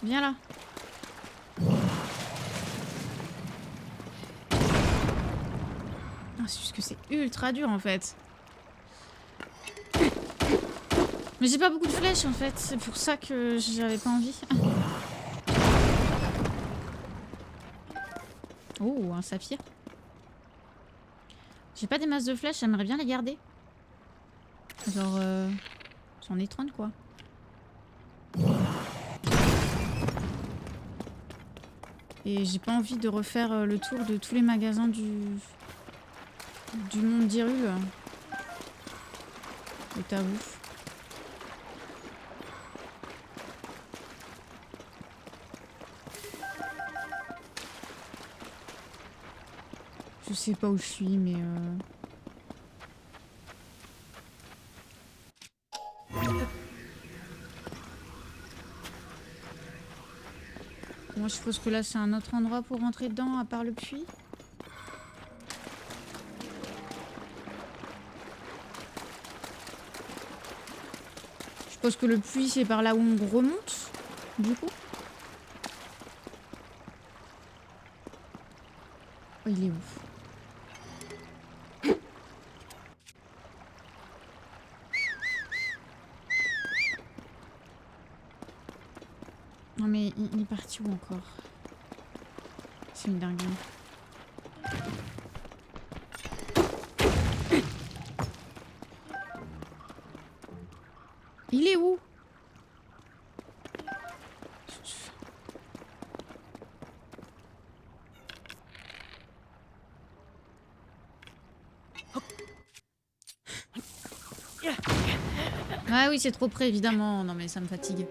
S1: Viens là. Ah, c'est juste que c'est ultra dur en fait. Mais j'ai pas beaucoup de flèches en fait, c'est pour ça que j'avais pas envie. Oh, un saphir. J'ai pas des masses de flèches, j'aimerais bien les garder. Genre, j'en ai 30 quoi. Et j'ai pas envie de refaire le tour de tous les magasins du monde d'Hyrule. Je t'avoue. Je sais pas où je suis, mais moi je suppose que là c'est un autre endroit pour rentrer dedans à part le puits. Je suppose que le puits c'est par là où on remonte, du coup. Oh, il est où? Non mais il est parti où encore? C'est une dinguerie. Il est où? Ah oui, c'est trop près évidemment. Non mais ça me fatigue.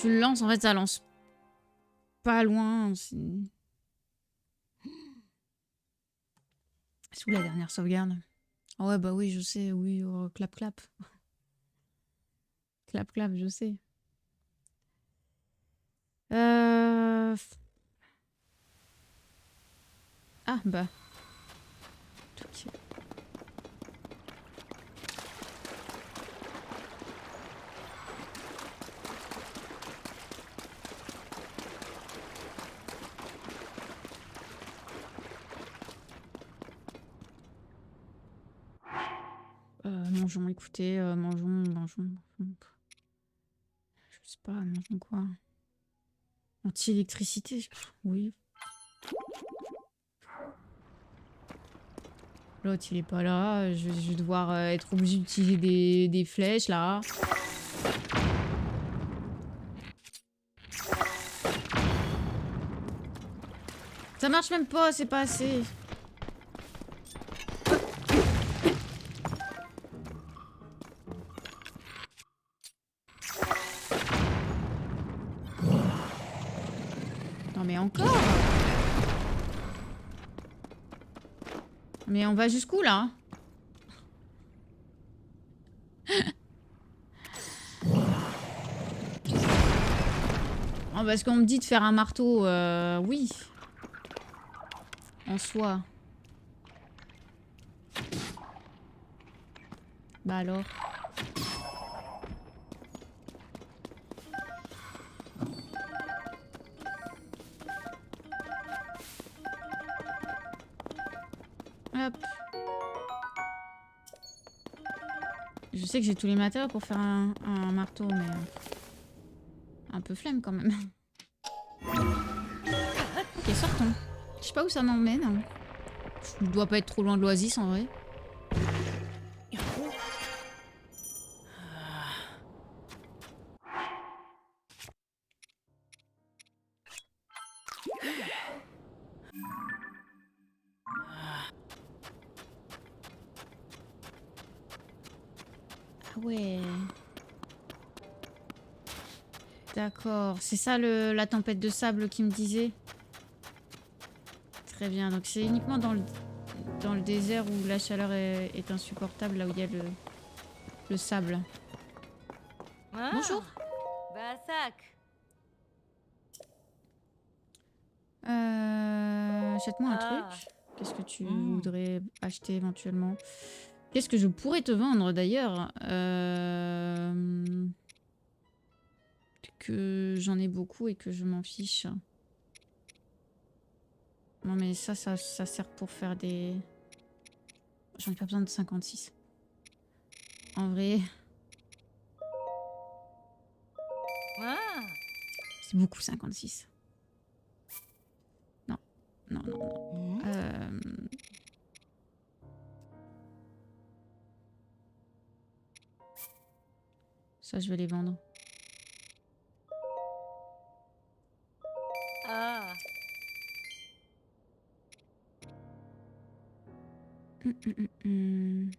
S1: Tu le lances, en fait ça lance pas loin. C'est où la dernière sauvegarde? Oh ouais bah oui je sais, oui, oh, clap clap. Clap clap, je sais. Ah bah. Ok. Mangeons, écoutez, mangeons. Je sais pas, mangeons quoi? Anti-électricité, oui. L'autre il est pas là, je vais devoir être obligé d'utiliser des flèches là. Ça marche même pas, c'est pas assez. Non mais encore? Mais on va jusqu'où là? Oh, parce qu'on me dit de faire un marteau, oui. En soi. Bah alors. Hop. Je sais que j'ai tous les matériaux pour faire un marteau, mais... un peu flemme quand même. Ok, sortons. Je sais pas où ça m'emmène. Hein. Je dois pas être trop loin de l'Oasis en vrai. Ah ouais. D'accord. C'est ça la tempête de sable qui me disait. Très bien. Donc c'est uniquement dans le désert où la chaleur est insupportable, là où il y a le sable.
S3: Ah,
S1: Bonjour.
S3: Basak.
S1: Achète-moi un
S3: Ah.
S1: truc. Qu'est-ce que tu voudrais acheter éventuellement? Qu'est-ce que je pourrais te vendre d'ailleurs? Que j'en ai beaucoup et que je m'en fiche. Non mais ça sert pour faire des... J'en ai pas besoin de 56. En vrai,
S3: Ah.
S1: c'est beaucoup 56. Non, non, non, non. Ça, je vais les vendre.
S3: Ah.
S1: Hum.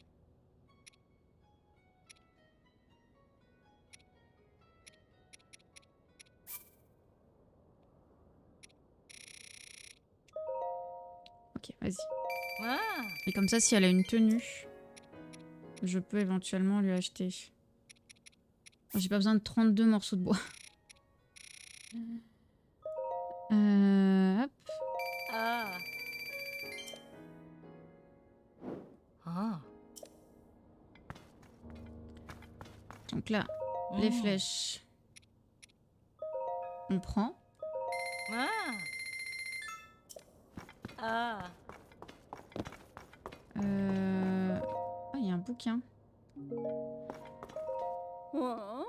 S1: Ok, vas-y.
S3: Ah.
S1: Et comme ça, si elle a une tenue, je peux éventuellement lui acheter. J'ai pas besoin de 32 morceaux de bois. Hop.
S3: Ah. Ah.
S1: Donc là, les flèches, on prend.
S3: Ah. Ah.
S1: Ah, il y a un bouquin.
S3: Oh.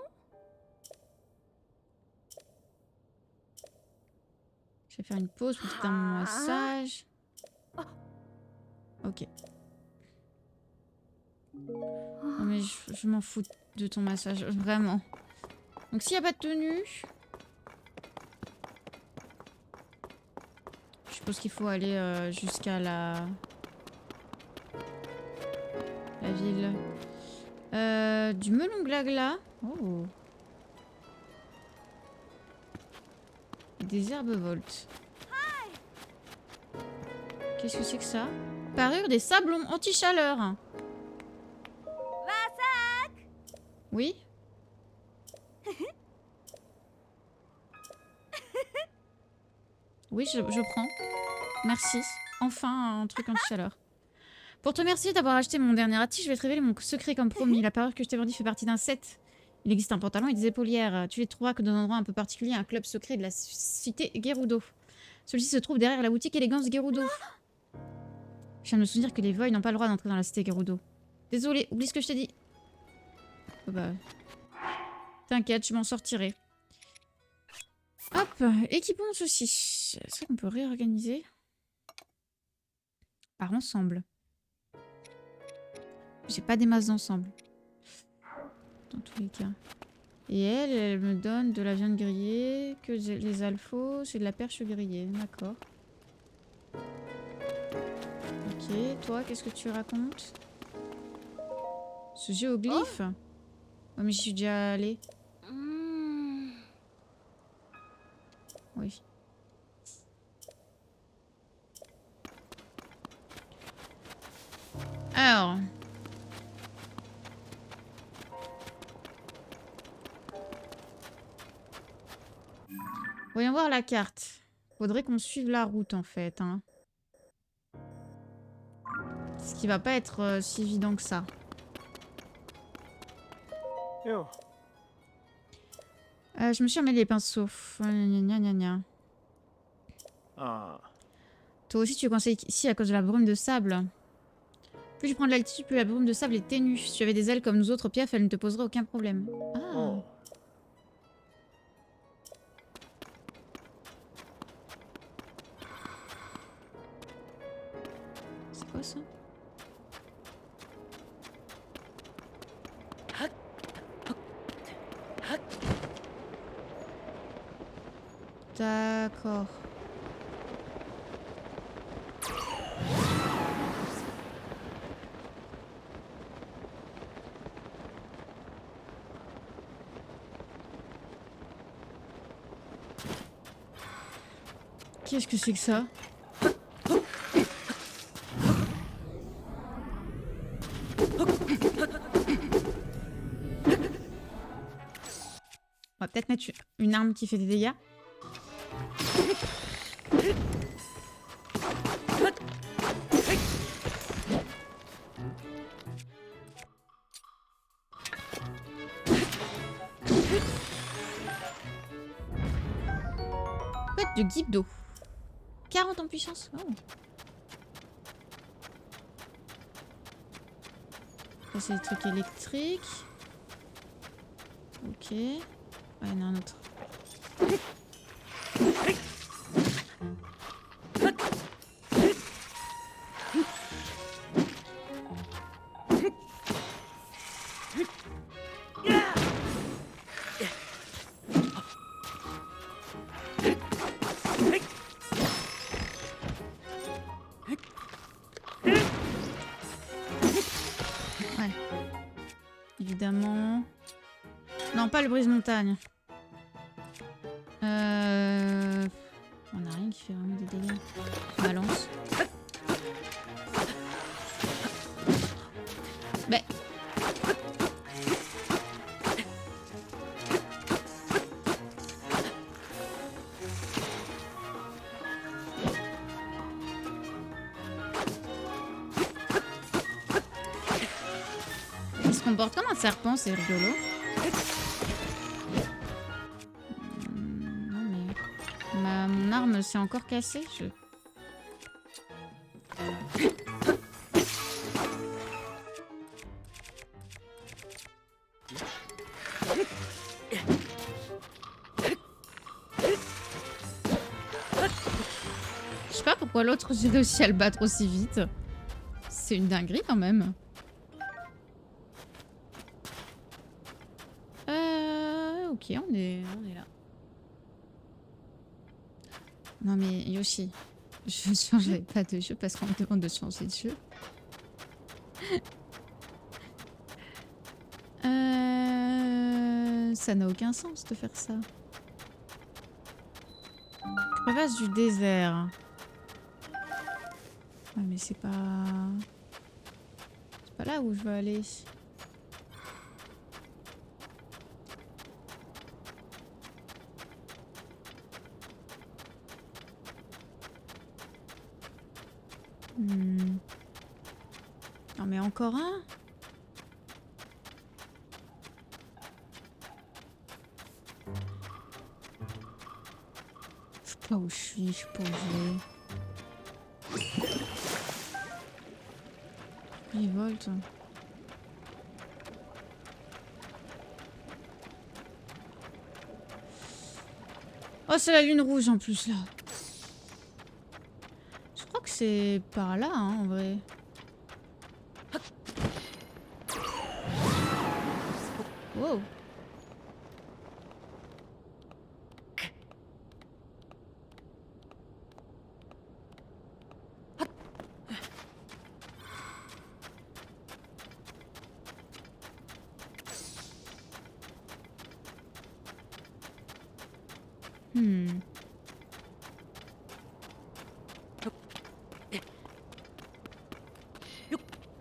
S1: Je vais faire une pause pour faire mon massage. Ok. Non mais je m'en fous de ton massage, vraiment. Donc s'il n'y a pas de tenue... Je suppose qu'il faut aller jusqu'à la ville. Du melon glagla. Oh. Des herbes voltes. Qu'est-ce que c'est que ça? Parure des sablons anti-chaleur. Oui? Oui, je prends. Merci. Enfin, un truc anti-chaleur. Pour te remercier d'avoir acheté mon dernier article, je vais te révéler mon secret comme promis. La parure que je t'ai vendue fait partie d'un set. Il existe un pantalon et des épaulières. Tu les trouveras que dans un endroit un peu particulier, un club secret de la cité Gerudo. Celui-ci se trouve derrière la boutique Élégance Gerudo. Je viens de me souvenir que les Void n'ont pas le droit d'entrer dans la cité Gerudo. Désolé, oublie ce que je t'ai dit. Oh bah... T'inquiète, je m'en sortirai. Hop, équipons ceci. Est-ce qu'on peut réorganiser par ensemble? J'ai pas des masses d'ensemble. Dans tous les cas. Et elle me donne de la viande grillée, que les alphos, c'est de la perche grillée. D'accord. Ok, toi, qu'est-ce que tu racontes? Ce géoglyphe? Oh, mais j'y suis déjà allée. Oui. Alors. Voyons voir la carte. Faudrait qu'on suive la route en fait. Hein. Ce qui va pas être si évident que ça.
S2: Yo.
S1: Je me suis emmêlé les pinceaux. Gna, gna, gna.
S2: Ah.
S1: Toi aussi tu conseilles ici à cause de la brume de sable. Plus tu prends de l'altitude, plus la brume de sable est ténue. Si tu avais des ailes comme nous autres Piaf, elle ne te poserait aucun problème. Ah.
S2: Oh.
S1: C'est quoi ça? D'accord. Qu'est-ce que c'est que ça? On va peut-être mettre une arme qui fait des dégâts. Code de Gibdo. 40 en puissance. Oh. Ça c'est des trucs électriques. Ok. Ah, il y en a un autre. Ouais. Évidemment. Non, pas le brise-montagne. On a rien qui fait vraiment des dégâts. Balance. Mais... Il se comporte comme un serpent, c'est rigolo. Non mais... mon arme s'est encore cassée. Je sais pas pourquoi l'autre j'ai réussi à le battre aussi vite. C'est une dinguerie quand même. Ok, on est là. Non mais Yoshi, je ne changerai pas de jeu parce qu'on me demande de changer de jeu. Ça n'a aucun sens de faire ça. Crevasse du désert. Ouais mais c'est pas... C'est pas là où je veux aller. Non mais encore un? Je sais pas où je suis, je suis pas où je vais. Révolte. Oh c'est la lune rouge en plus là. Je crois que c'est par là hein, en vrai. Wow.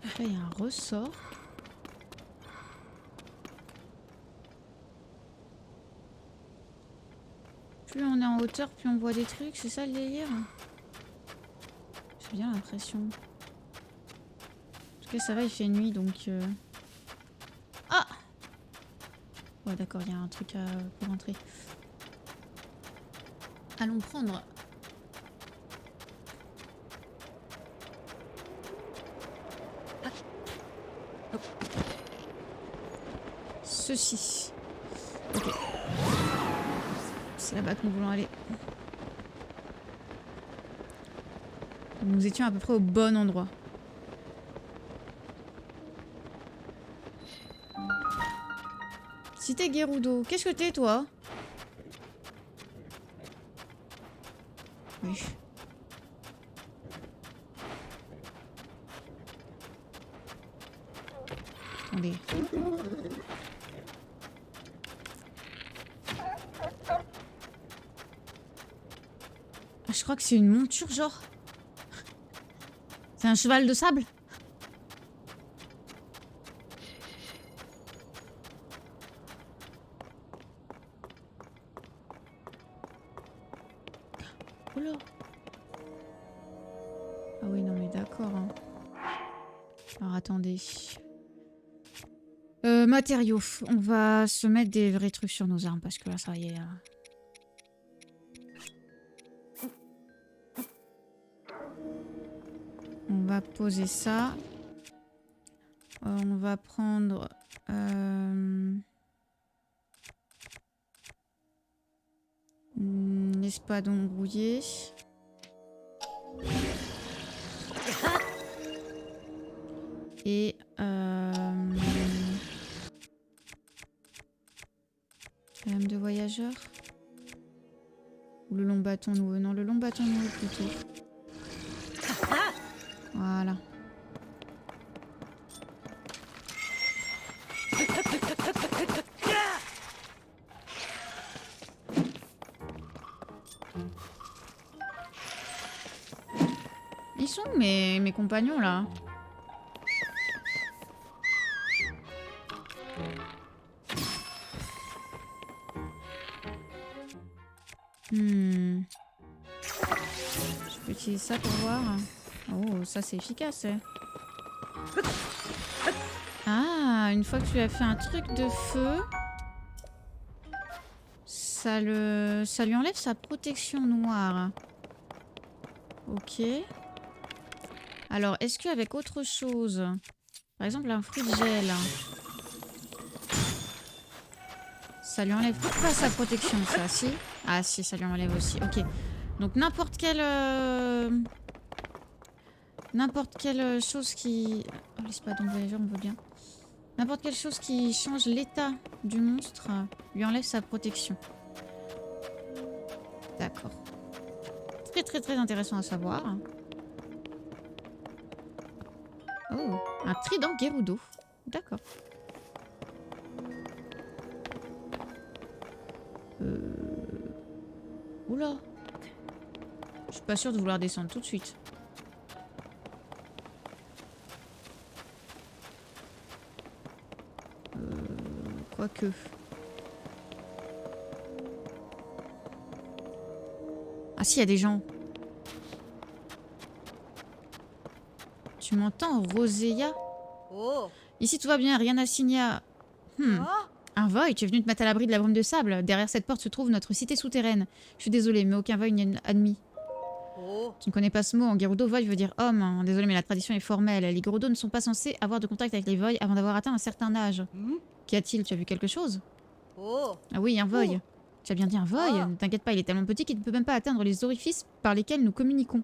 S1: Après il y a un ressort. Plus on est en hauteur, plus on voit des trucs, c'est ça le délire? J'ai bien l'impression. En tout cas, ça va, il fait nuit donc. Ah! Ouais, d'accord, il y a un truc pour entrer. Allons prendre. Ceci. Ok. C'est là-bas que nous voulons aller. Nous étions à peu près au bon endroit. Cité Gerudo. Qu'est-ce que t'es, toi? Oui. Attendez. Ah, je crois que c'est une monture, genre. C'est un cheval de sable? Oh là. Ah oui, non mais d'accord. Hein. Alors attendez. Matériaux. On va se mettre des vrais trucs sur nos armes parce que là, ça y est. On va poser ça. On va prendre... une espadon brouillé. Et... lame de voyageur. Ou le long bâton noueux. Non, le long bâton nouveau plutôt. Voilà. Ils sont où mes compagnons là? Je peux utiliser ça pour voir. Oh, ça c'est efficace. Hein. Ah, une fois que tu as fait un truc de feu, ça lui enlève sa protection noire. Ok. Alors, est-ce qu'avec autre chose, par exemple un fruit de gel, ça lui enlève pas sa protection, ça, si? Ah si, ça lui enlève aussi. Ok. Donc n'importe quelle chose qui... Oh, l'espadon voyageur, on veut bien. N'importe quelle chose qui change l'état du monstre lui enlève sa protection. D'accord. Très très très intéressant à savoir. Oh, un trident Gerudo. D'accord. Oula. Je suis pas sûre de vouloir descendre tout de suite. Quoique. Ah si, il y a des gens. Tu m'entends, Roséa?
S3: Oh.
S1: Ici, tout va bien, rien à signer.
S3: Ah.
S1: Un Void, tu es venu te mettre à l'abri de la brume de sable. Derrière cette porte se trouve notre cité souterraine. Je suis désolée, mais aucun Void n'est admis.
S3: Oh.
S1: Tu ne connais pas ce mot. En Gerudo, Void veut dire homme. Désolée, mais la tradition est formelle. Les Gerudo ne sont pas censés avoir de contact avec les Void avant d'avoir atteint un certain âge. Qu'y a-t-il? Tu as vu quelque chose?
S3: Oh.
S1: Ah oui, un Void.
S3: Oh.
S1: Tu as bien dit un Void?
S3: Ah.
S1: Ne t'inquiète pas, il est tellement petit qu'il ne peut même pas atteindre les orifices par lesquels nous communiquons.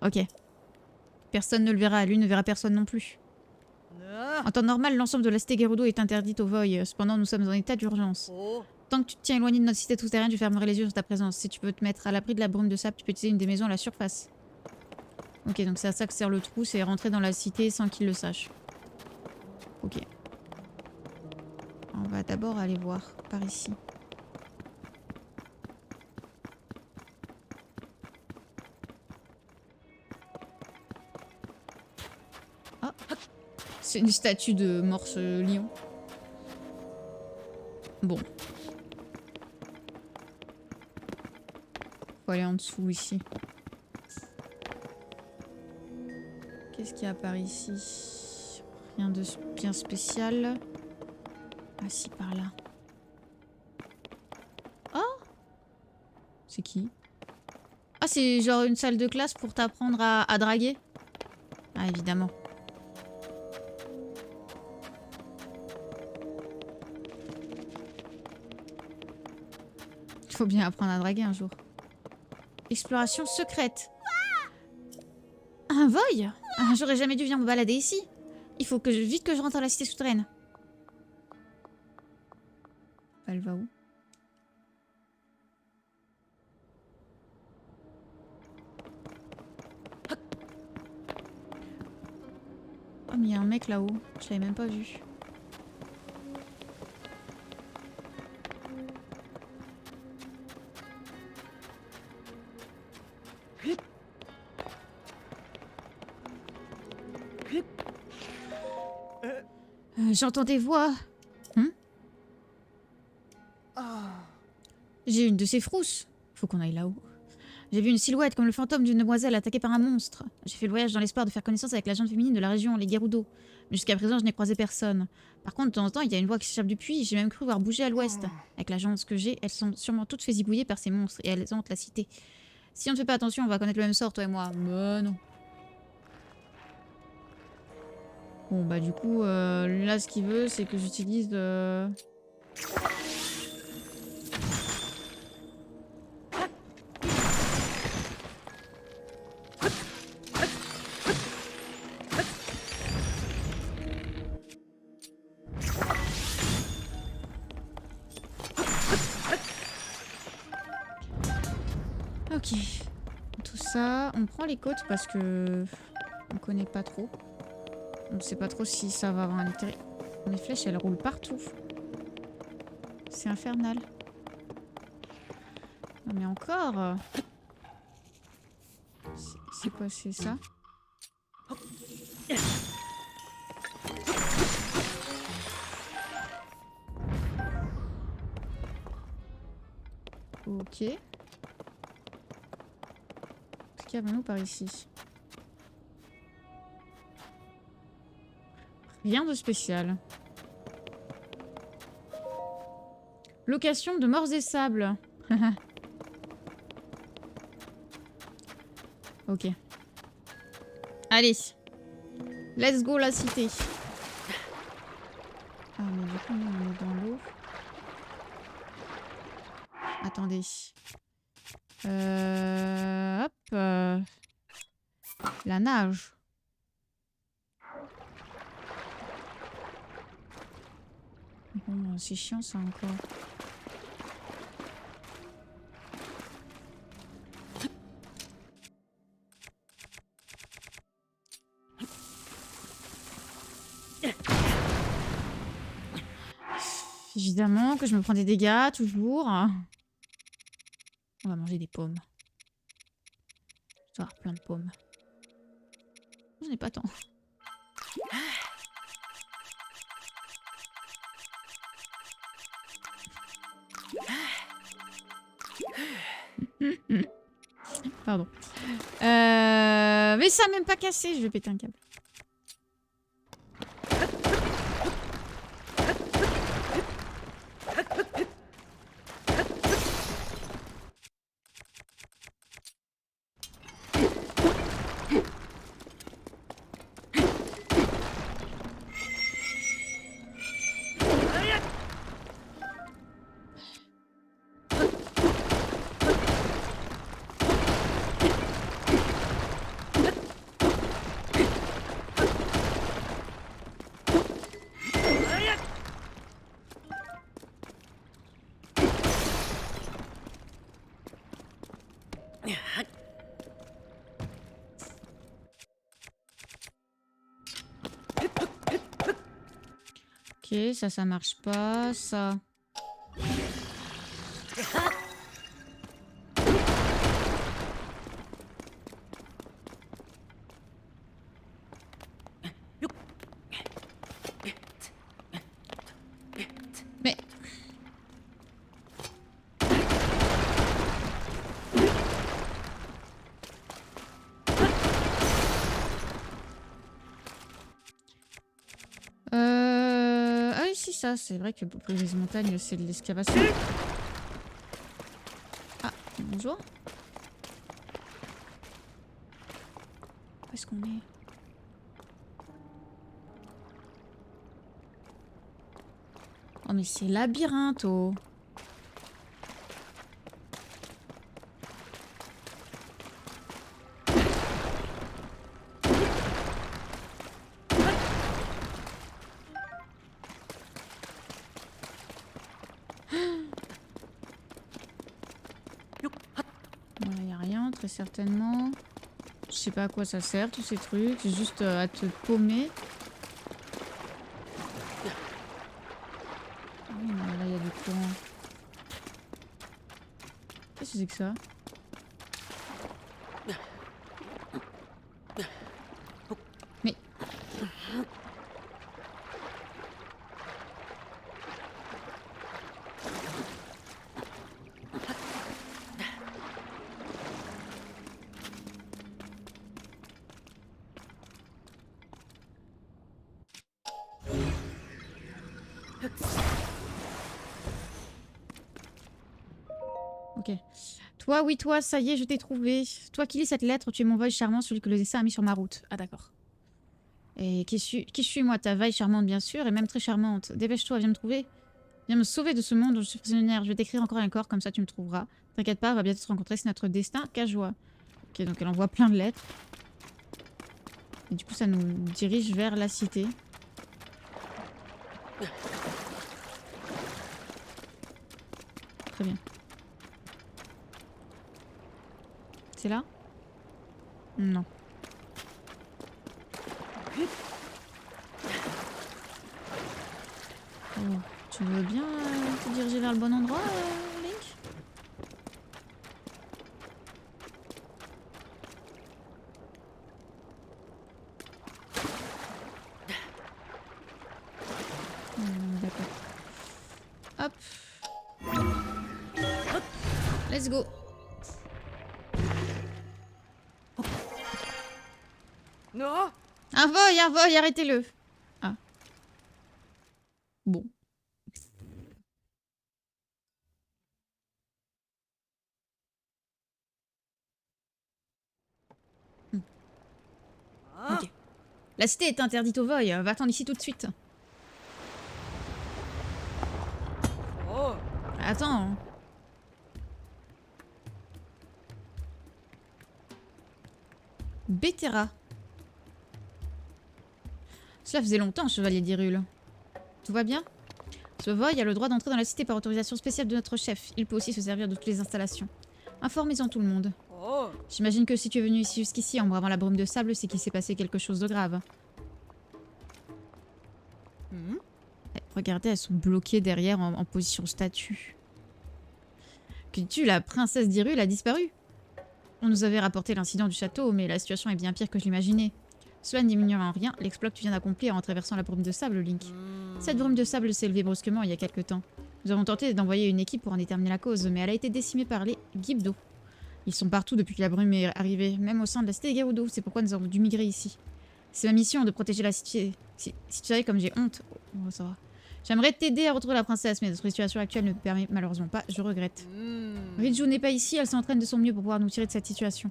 S1: Ok. Personne ne le verra, lui ne verra personne non plus.
S3: Ah.
S1: En temps normal, l'ensemble de la cité Gerudo est interdite au Void. Cependant, nous sommes en état d'urgence.
S3: Oh.
S1: Tant que tu te tiens éloigné de notre cité souterraine, je fermerai les yeux sur ta présence. Si tu veux te mettre à l'abri de la brume de sable, tu peux utiliser une des maisons à la surface. Ok, donc c'est à ça que sert le trou, c'est rentrer dans la cité sans qu'il le sache. Ok. On va d'abord aller voir par ici. Ah, c'est une statue de morse lion. Bon. Faut aller en dessous ici. Qu'est-ce qu'il y a par ici? Rien de bien spécial. Ah si, par là. Oh! C'est qui? Ah, c'est genre une salle de classe pour t'apprendre à draguer? Ah, évidemment. Il faut bien apprendre à draguer un jour. Exploration secrète. Un voy? Ah, j'aurais jamais dû venir me balader ici. Il faut que vite que je rentre à la cité souterraine. Elle va où? Oh, mais il y a un mec là-haut. Je l'avais même pas vu. J'entends des voix. J'ai une de ces frousses. Faut qu'on aille là-haut. J'ai vu une silhouette comme le fantôme d'une demoiselle attaquée par un monstre. J'ai fait le voyage dans l'espoir de faire connaissance avec la gente féminine de la région, les Gerudo. Mais jusqu'à présent, je n'ai croisé personne. Par contre, de temps en temps, il y a une voix qui s'échappe du puits. J'ai même cru voir bouger à l'ouest. Avec l'agence que j'ai, elles sont sûrement toutes fait zigouiller par ces monstres et elles hantent la cité. Si on ne fait pas attention, on va connaître le même sort, toi et moi. Mais non. Bon, bah du coup, là, ce qu'il veut, c'est que j'utilise... Ok. Tout ça, on prend les côtes parce que on connaît pas trop. On ne sait pas trop si ça va avoir un intérêt. Les flèches, elles roulent partout. C'est infernal. Non mais encore. C'est quoi, c'est ça? Ok. Qu'est-ce qu'il y a maintenant par ici? Rien de spécial. Location de morts et sables. Ok. Allez. Let's go la cité. Ah mais du coup nous on est dans l'eau. Attendez. Hop. La nage. Bon, c'est chiant ça encore. Évidemment que je me prends des dégâts, toujours. On va manger des pommes. Je dois avoir plein de pommes. J'en ai pas tant. Pardon. Mais ça a même pas cassé, je vais péter un câble. Ok, ça marche pas, ça. Mais aussi ça, c'est vrai que pour les montagnes, c'est de l'excavation. Ah, bonjour. Où est-ce qu'on est? Oh mais c'est labyrinthe, oh. Il n'y a rien, très certainement. Je sais pas à quoi ça sert, tous ces trucs. C'est juste à te paumer. Ah oui, mais là, il y a du courant. Qu'est-ce que c'est que ça? Mais... Ok. Toi, oui, toi, ça y est, je t'ai trouvé. Toi qui lis cette lettre, tu es mon voile charmant, celui que le destin a mis sur ma route. Ah, d'accord. Et qui suis moi, ta vaille charmante, bien sûr, et même très charmante. Dépêche-toi, viens me trouver. Viens me sauver de ce monde dont je suis prisonnière. Je vais t'écrire encore un corps, comme ça tu me trouveras. T'inquiète pas, on va bientôt se rencontrer, c'est notre destin, qu'à joie. Ok, donc elle envoie plein de lettres. Et du coup, ça nous dirige vers la cité. Très bien. C'est là? Non. Oh, tu veux bien te diriger vers le bon endroit, Link? D'accord. Hop. Let's go.
S3: Non.
S1: Un voy, arrêtez-le. Ah. Bon.
S3: Ah.
S1: Ok. La cité est interdite au voy. Va-t'en d'ici tout de suite.
S3: Oh.
S1: Attends. Bétera. Cela faisait longtemps, chevalier d'Hyrule. Tout va bien? Ce voy a le droit d'entrer dans la cité par autorisation spéciale de notre chef. Il peut aussi se servir de toutes les installations. Informez-en tout le monde.
S3: Oh.
S1: J'imagine que si tu es venu ici jusqu'ici en bravant la brume de sable, c'est qu'il s'est passé quelque chose de grave.
S3: Hmm.
S1: Regardez, elles sont bloquées derrière en position statue. Que dis-tu, la princesse d'Hyrule a disparu? On nous avait rapporté l'incident du château, mais la situation est bien pire que je l'imaginais. Cela ne diminue en rien l'exploit que tu viens d'accomplir en traversant la brume de sable, Link. Cette brume de sable s'est élevée brusquement il y a quelque temps. Nous avons tenté d'envoyer une équipe pour en déterminer la cause, mais elle a été décimée par les Gibdo. Ils sont partout depuis que la brume est arrivée, même au sein de la cité de Gerudo. C'est pourquoi nous avons dû migrer ici. C'est ma mission de protéger la cité. Si tu savais comme j'ai honte... Oh, ça va. J'aimerais t'aider à retrouver la princesse, mais notre situation actuelle ne me permet malheureusement pas. Je regrette. Riju n'est pas ici, elle s'entraîne de son mieux pour pouvoir nous tirer de cette situation.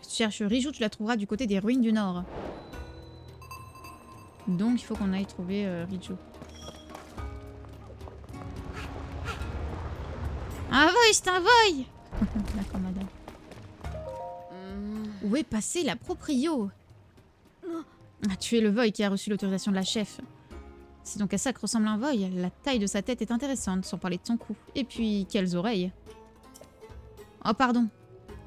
S1: Si tu cherches Riju, tu la trouveras du côté des ruines du nord. Donc il faut qu'on aille trouver Riju. Un voy, c'est un voy. D'accord, madame. Où est passé la proprio? Ah, tu es le voy qui a reçu l'autorisation de la chef. C'est donc à ça que ressemble un voy. La taille de sa tête est intéressante, sans parler de son cou. Et puis, quelles oreilles. Oh, pardon.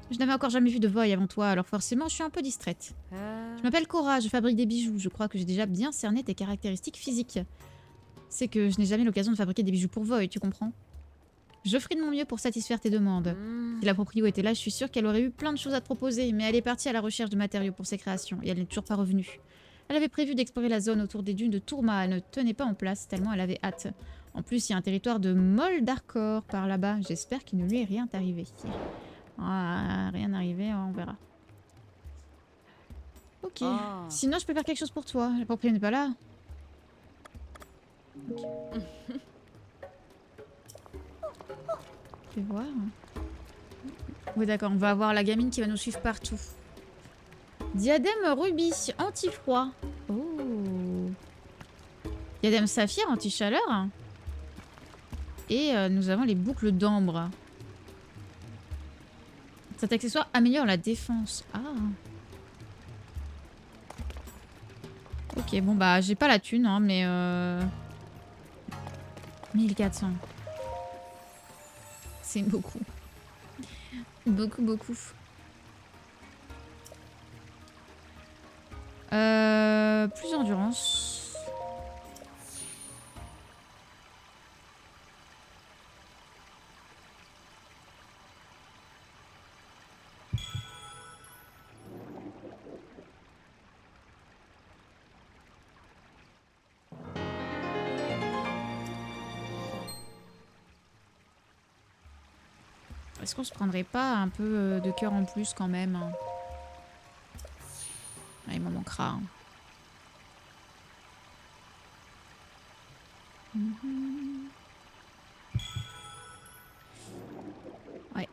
S1: Je n'avais encore jamais vu de voy avant toi, alors forcément, je suis un peu distraite. Je m'appelle Cora, je fabrique des bijoux. Je crois que j'ai déjà bien cerné tes caractéristiques physiques. C'est que je n'ai jamais l'occasion de fabriquer des bijoux pour voy, tu comprends? Je ferai de mon mieux pour satisfaire tes demandes. Si la proprio était là, je suis sûre qu'elle aurait eu plein de choses à te proposer, mais elle est partie à la recherche de matériaux pour ses créations, et elle n'est toujours pas revenue. Elle avait prévu d'explorer la zone autour des dunes de Tourma, elle ne tenait pas en place tellement elle avait hâte. En plus, il y a un territoire de Moldarkor par là-bas. J'espère qu'il ne lui est rien arrivé. Ah, rien arrivé, on verra. Ok.
S3: Ah.
S1: Sinon, je peux faire quelque chose pour toi. La proprio n'est pas là. Je vais voir. Oui, d'accord, on va avoir la gamine qui va nous suivre partout. Diadème rubis, anti-froid. Oh. Diadème saphir, anti-chaleur. Et nous avons les boucles d'ambre. Cet accessoire améliore la défense. Ah. Ok, bon bah j'ai pas la thune, hein, mais 1400. C'est beaucoup. Beaucoup, beaucoup. Plus d'endurance. Est-ce qu'on se prendrait pas un peu de cœur en plus quand même, hein? Ah, il m'en manquera. Hein. Ouais.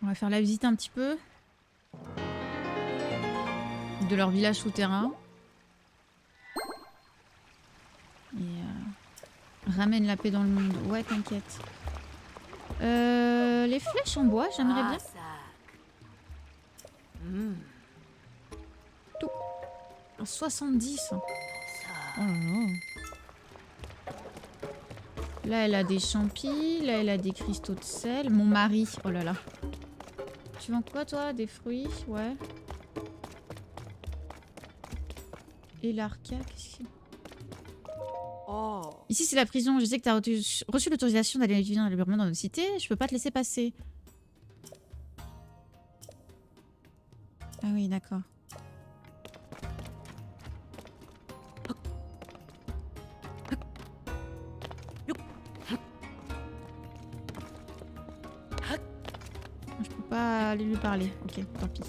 S1: On va faire la visite un petit peu de leur village souterrain. Et ramène la paix dans le monde. Ouais, t'inquiète. Les flèches en bois, j'aimerais bien. Tout. 70. Oh là là. Là, elle a des champis. Là, elle a des cristaux de sel. Mon mari. Oh là là. Tu vends quoi, toi? Des fruits? Ouais. Et l'arca, qu'est-ce que c'est?
S3: Oh.
S1: Ici, c'est la prison. Je sais que tu as reçu l'autorisation d'aller étudier librement dans nos cités. Je peux pas te laisser passer. Ah oui, d'accord. Je peux pas aller lui parler. Ok, tant pis.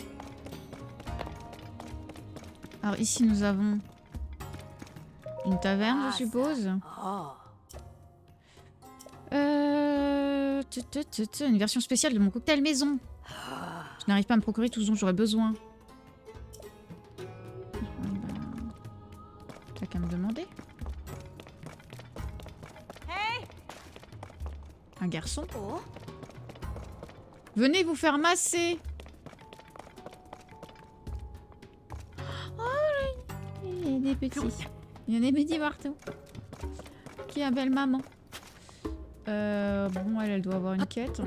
S1: Alors ici, nous avons une taverne, je suppose.
S3: Oh.
S1: Une version spéciale de mon cocktail maison. Je n'arrive pas à me procurer tout ce dont j'aurais besoin. T'as qu'à me demander. Un garçon.
S3: Oh.
S1: Venez vous faire masser. Oh, il y a des petits. Il y en a des petits partout. Qui a belle maman. Bon, elle doit avoir une quête.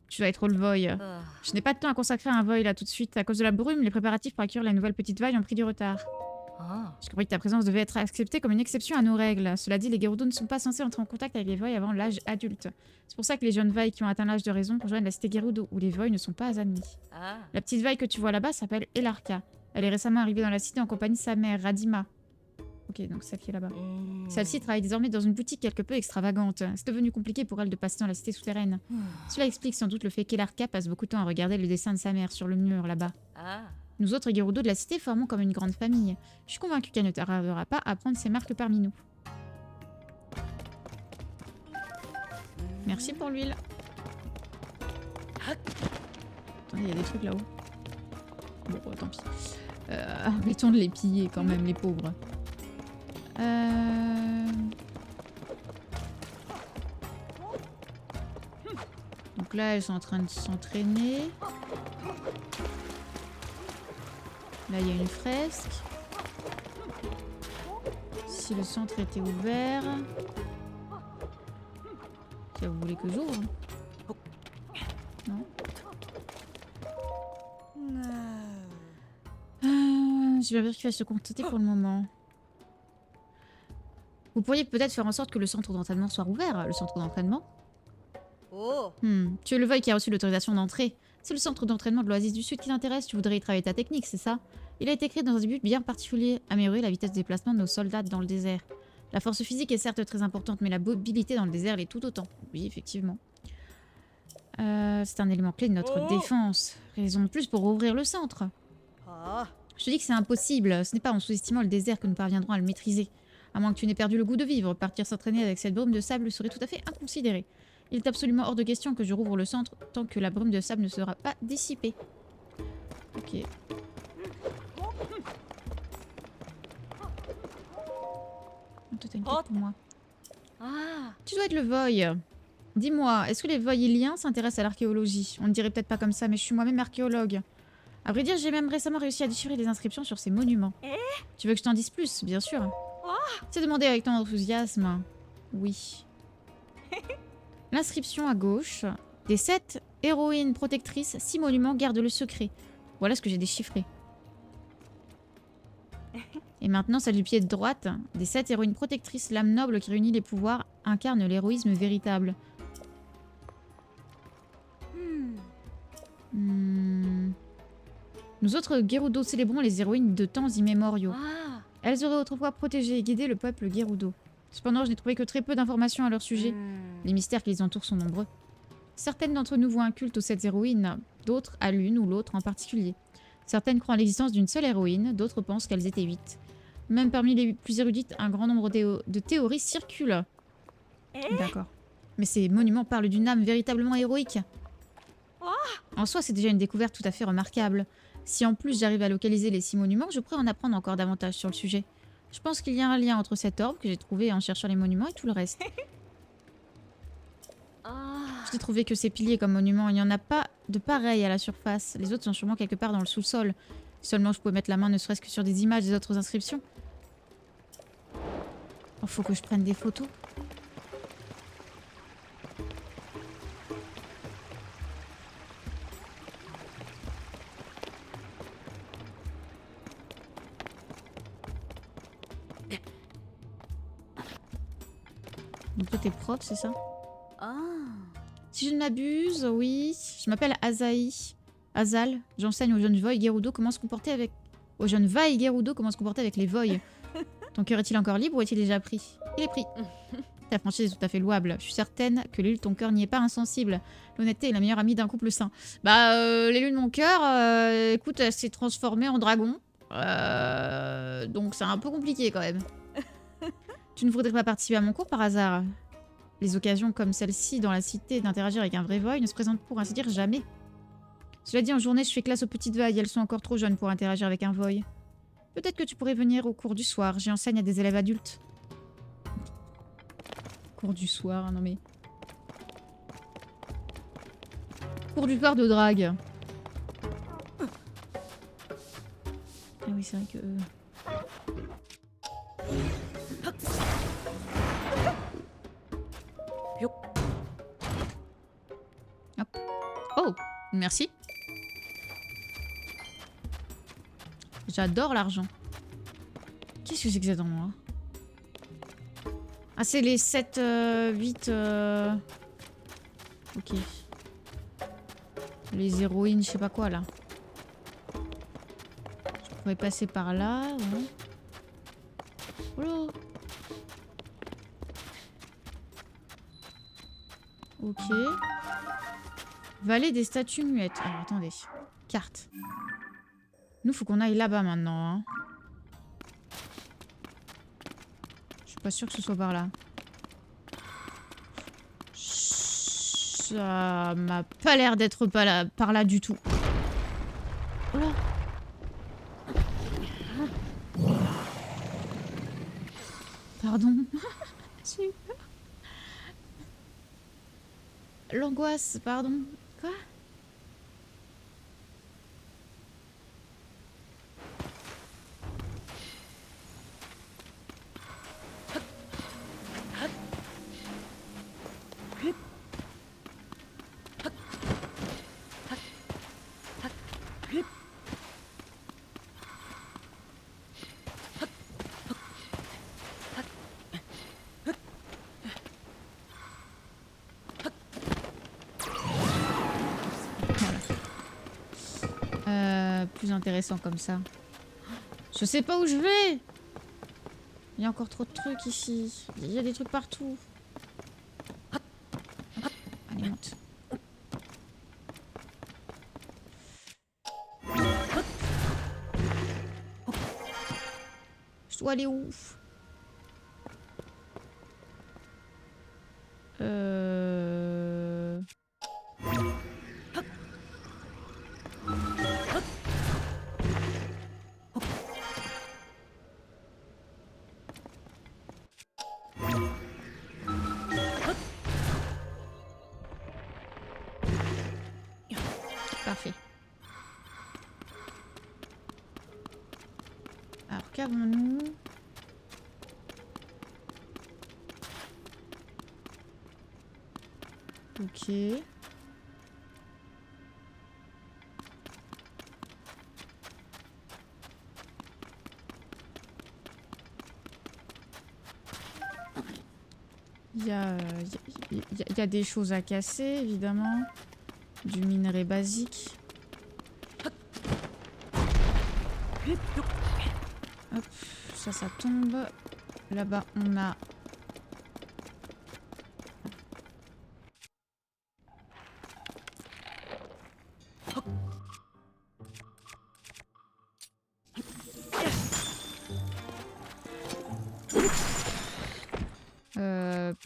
S1: Tu dois être le voy. Je n'ai pas de temps à consacrer à un voy là tout de suite. À cause de la brume, les préparatifs pour accueillir la nouvelle petite vague ont pris du retard. J'ai compris que ta présence devait être acceptée comme une exception à nos règles. Cela dit, les Gerudo ne sont pas censés entrer en contact avec les voy avant l'âge adulte. C'est pour ça que les jeunes vailles qui ont atteint l'âge de raison rejoignent la cité Gerudo, où les voy ne sont pas admis. La petite vaille que tu vois là-bas s'appelle Elarka. Elle est récemment arrivée dans la cité en compagnie de sa mère, Radima. Ok, donc celle qui est là-bas. Celle-ci travaille désormais dans une boutique quelque peu extravagante. C'est devenu compliqué pour elle de passer dans la cité souterraine. Cela explique sans doute le fait qu'Elarka passe beaucoup de temps à regarder le dessin de sa mère sur le mur là-bas. Nous autres Gerudo de la cité formons comme une grande famille. Je suis convaincue qu'elle ne tardera pas à prendre ses marques parmi nous. Merci pour l'huile. Il y a des trucs là-haut. Bon, tant pis. Arrêtons de les piller quand même, les pauvres. Donc là, elles sont en train de s'entraîner. Là, il y a une fresque. Si le centre était ouvert... Ça, vous voulez que j'ouvre? Non. Je vais vérifier qu'il va se contenter pour le moment. Vous pourriez peut-être faire en sorte que le centre d'entraînement soit rouvert. Le centre d'entraînement? Tu es le voy qui a reçu l'autorisation d'entrée. C'est le centre d'entraînement de l'Oasis du Sud qui t'intéresse. Tu voudrais y travailler ta technique, c'est ça? Il a été créé dans un but bien particulier, améliorer la vitesse de déplacement de nos soldats dans le désert. La force physique est certes très importante, mais la mobilité dans le désert l'est tout autant. Oui, effectivement. C'est un élément clé de notre défense. Raison de plus pour ouvrir le centre. Je te dis que c'est impossible. Ce n'est pas en sous-estimant le désert que nous parviendrons à le maîtriser. À moins que tu n'aies perdu le goût de vivre, partir s'entraîner avec cette brume de sable serait tout à fait inconsidéré. Il est absolument hors de question que je rouvre le centre tant que la brume de sable ne sera pas dissipée. Ok. Toi, t'inquiète pour moi.
S3: Ah.
S1: Tu dois être le Voy. Dis-moi, est-ce que les Voyiliens s'intéressent à l'archéologie? On ne dirait peut-être pas comme ça, mais je suis moi-même archéologue. À vrai dire, j'ai même récemment réussi à déchiffrer des inscriptions sur ces monuments. Tu veux que je t'en dise plus? Bien sûr. C'est demandé avec tant d'enthousiasme. Oui. L'inscription à gauche. Des 7 héroïnes protectrices, 6 monuments gardent le secret. Voilà ce que j'ai déchiffré. Et maintenant, celle du pied de droite. Des 7 héroïnes protectrices, l'âme noble qui réunit les pouvoirs, incarne l'héroïsme véritable. Nous autres Gerudo célébrons les héroïnes de temps immémoriaux.
S3: Ah.
S1: Elles auraient autrefois protégé et guidé le peuple Gerudo. Cependant, je n'ai trouvé que très peu d'informations à leur sujet. Les mystères qui les entourent sont nombreux. Certaines d'entre nous voient un culte aux 7 héroïnes, d'autres à l'une ou l'autre en particulier. Certaines croient en l'existence d'une seule héroïne, d'autres pensent qu'elles étaient 8. Même parmi les plus érudites, un grand nombre de théories circulent. D'accord. Mais ces monuments parlent d'une âme véritablement héroïque. En soi, c'est déjà une découverte tout à fait remarquable. Si en plus j'arrive à localiser les 6 monuments, je pourrais en apprendre encore davantage sur le sujet. Je pense qu'il y a un lien entre cet orbe que j'ai trouvé en cherchant les monuments et tout le reste. Je n'ai trouvé que ces piliers comme monuments. Il n'y en a pas de pareil à la surface. Les autres sont sûrement quelque part dans le sous-sol. Seulement je pouvais mettre la main ne serait-ce que sur des images des autres inscriptions. Oh, faut que je prenne des photos. Donc toi t'es prof, c'est ça? Si je ne m'abuse, oui. Je m'appelle Azaï. Azal. J'enseigne aux jeunes Voy Gerudo comment se comporter avec... Aux jeunes Vai Gerudo comment se comporter avec les Voy. Ton cœur est-il encore libre ou est-il déjà pris? Il est pris. Ta franchise est tout à fait louable. Je suis certaine que l'élu de ton cœur n'y est pas insensible. L'honnêteté est la meilleure amie d'un couple sain. Bah, l'élu de mon cœur, écoute, elle s'est transformée en dragon. Donc c'est un peu compliqué quand même. Tu ne voudrais pas participer à mon cours par hasard? Les occasions comme celle-ci dans la cité d'interagir avec un vrai Voy ne se présentent pour ainsi dire jamais. Cela dit, en journée, je fais classe aux petites Vailles. Elles sont encore trop jeunes pour interagir avec un Voy. Peut-être que tu pourrais venir au cours du soir. J'enseigne à des élèves adultes. Cours du soir, non mais... Cours du soir de drague. Ah oui, c'est vrai que... Hop. Oh, merci. J'adore l'argent. Qu'est-ce que c'est que ça dans moi? Ah, c'est les 7, 8... Ok. Les héroïnes, je sais pas quoi, là. Je pourrais passer par là, ouais. Oh là. Ok. Vallée des statues muettes. Alors, attendez. Carte. Nous, faut qu'on aille là-bas maintenant. Hein. Je suis pas sûre que ce soit par là. Ça m'a pas l'air d'être par là du tout. Oh là. Pardon. J'ai eu peur. L'angoisse, pardon. Quoi? Plus intéressant comme ça. Je sais pas où je vais. Il y a encore trop de trucs ici. Il y a des trucs partout. Allez, monte. Je dois aller où? Euh... Parfait. Alors qu'avons-nous? Ok. Il y a des choses à casser, évidemment. Du minerai basique. Hop, ça tombe. Là-bas, on a...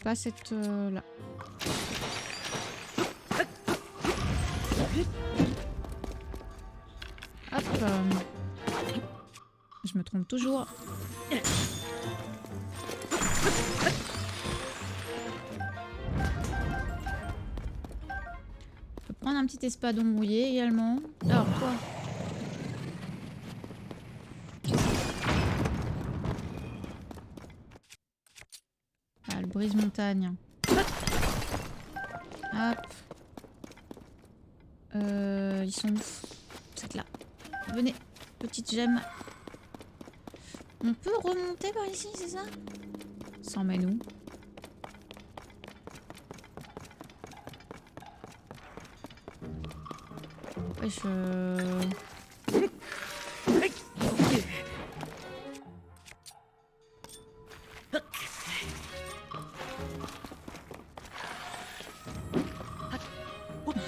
S1: pas cette... là. Hop. Je me trompe toujours. Je peux prendre un petit espadon mouillé également. Alors, toi. Ah, le brise-montagne. Hop. Ils sont où? Vous êtes là. Venez, petite gemme. On peut remonter par ici, c'est ça? Ça emmène où? Wesh,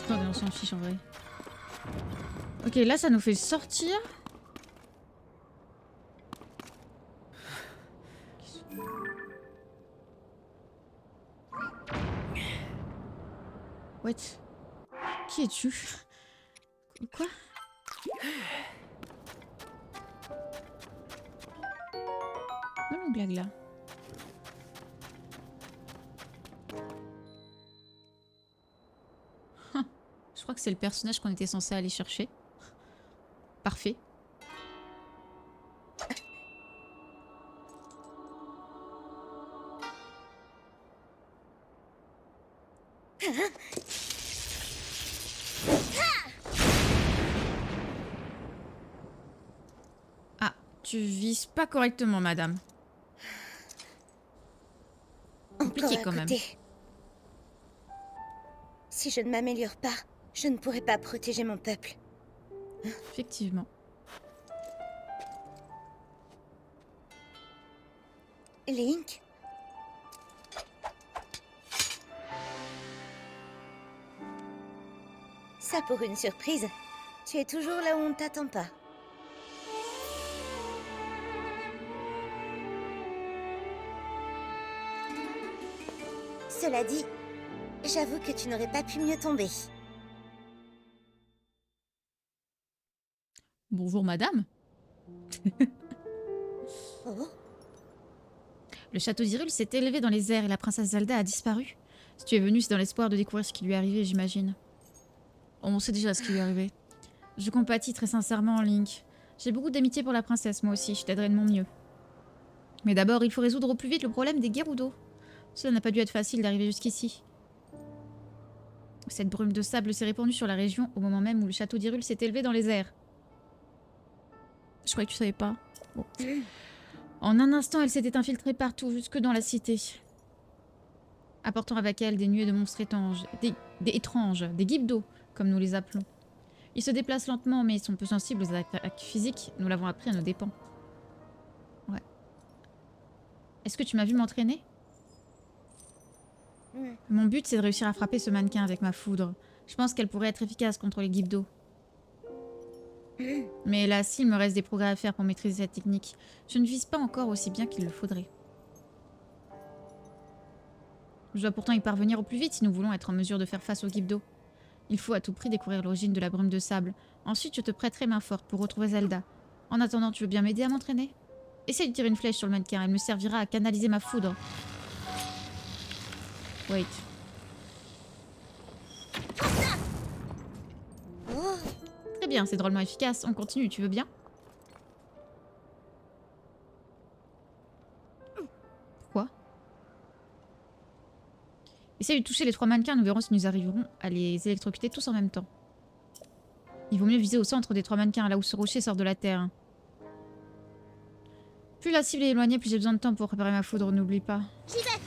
S1: Attendez, on s'en fiche en vrai. Ok, là ça nous fait sortir. What? Qui es-tu? Quoi? Non, Glagla. Je crois que c'est le personnage qu'on était censé aller chercher. Parfait. Ah, tu vises pas correctement, madame. Compliqué quand même.
S4: Si je ne m'améliore pas, je ne pourrai pas protéger mon peuple.
S1: Effectivement.
S4: Link? Ça pour une surprise. Tu es toujours là où on ne t'attend pas. Cela dit, j'avoue que tu n'aurais pas pu mieux tomber.
S1: Bonjour, madame.
S4: Oh,
S1: Le château d'Hyrule s'est élevé dans les airs et la princesse Zelda a disparu. Si tu es venue, c'est dans l'espoir de découvrir ce qui lui est arrivé, j'imagine. On sait déjà ce qui lui est arrivé. Je compatis très sincèrement, Link. J'ai beaucoup d'amitié pour la princesse, moi aussi, je t'aiderai de mon mieux. Mais d'abord, il faut résoudre au plus vite le problème des Gerudo. Cela n'a pas dû être facile d'arriver jusqu'ici. Cette brume de sable s'est répandue sur la région au moment même où le château d'Hyrule s'est élevé dans les airs. Je croyais que tu savais pas. Bon. En un instant, elle s'était infiltrée partout, jusque dans la cité. Apportant avec elle des nuées de monstres étranges, des Gibdo, comme nous les appelons. Ils se déplacent lentement, mais ils sont peu sensibles aux attaques physiques. Nous l'avons appris à nos dépens. Ouais. Est-ce que tu m'as vu m'entraîner? Mon but, c'est de réussir à frapper ce mannequin avec ma foudre. Je pense qu'elle pourrait être efficace contre les Gibdo. Mais là, s'il me reste des progrès à faire pour maîtriser cette technique, je ne vise pas encore aussi bien qu'il le faudrait. Je dois pourtant y parvenir au plus vite si nous voulons être en mesure de faire face au Gibdo. Il faut à tout prix découvrir l'origine de la brume de sable. Ensuite, je te prêterai main forte pour retrouver Zelda. En attendant, tu veux bien m'aider à m'entraîner? Essaye de tirer une flèche sur le mannequin, elle me servira à canaliser ma foudre. Wait.
S4: Oh,
S1: Très bien, c'est drôlement efficace. On continue, tu veux bien? Pourquoi? Essaye de toucher les 3 mannequins, nous verrons si nous arriverons à les électrocuter tous en même temps. Il vaut mieux viser au centre des 3 mannequins, là où ce rocher sort de la terre. Plus la cible est éloignée, plus j'ai besoin de temps pour préparer ma foudre, n'oublie pas.
S4: j'y vais.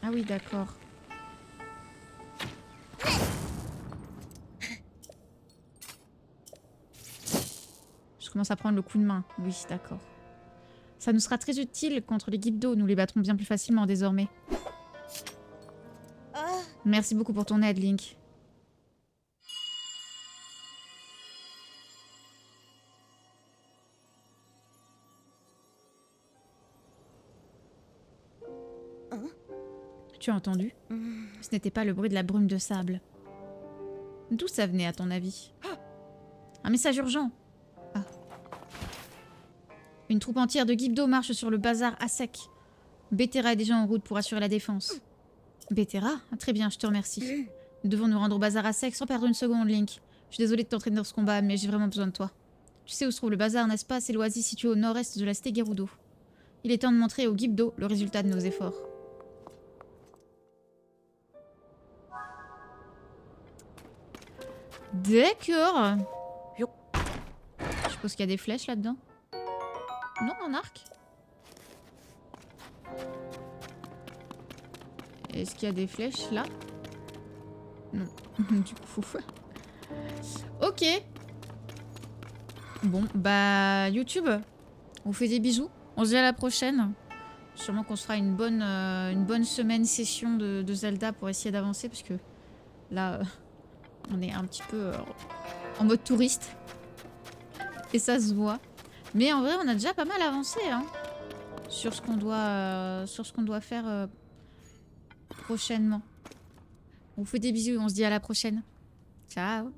S1: Ah oui, d'accord. Je commence à prendre le coup de main. Oui, d'accord. Ça nous sera très utile contre les Gibdo. Nous les battrons bien plus facilement désormais.
S4: Oh,
S1: Merci beaucoup pour ton aide, Link.
S4: Hein?
S1: Tu as entendu? Ce n'était pas le bruit de la brume de sable. D'où ça venait, à ton avis? Un message urgent. Ah. Une troupe entière de Gibdo marche sur le bazar à sec. Bétera est déjà en route pour assurer la défense. Bétera? Très bien, je te remercie. Nous devons nous rendre au bazar à sec sans perdre une seconde, Link. Je suis désolée de t'entraîner dans ce combat, mais j'ai vraiment besoin de toi. Tu sais où se trouve le bazar, n'est-ce pas? C'est l'oasis situé au nord-est de la cité Gerudo. Il est temps de montrer aux Gibdo le résultat de nos efforts. D'accord.
S3: Yo.
S1: Je suppose qu'il y a des flèches là-dedans. Non, un arc. Est-ce qu'il y a des flèches là? Non. Du coup. Ok. Bon, bah YouTube, on vous fait des bisous. On se dit à la prochaine. Sûrement qu'on se fera une bonne semaine session de Zelda pour essayer d'avancer parce que là, on est un petit peu en mode touriste. Et ça se voit. Mais en vrai, on a déjà pas mal avancé hein, sur ce qu'on doit faire prochainement. On vous fait des bisous et on se dit à la prochaine. Ciao.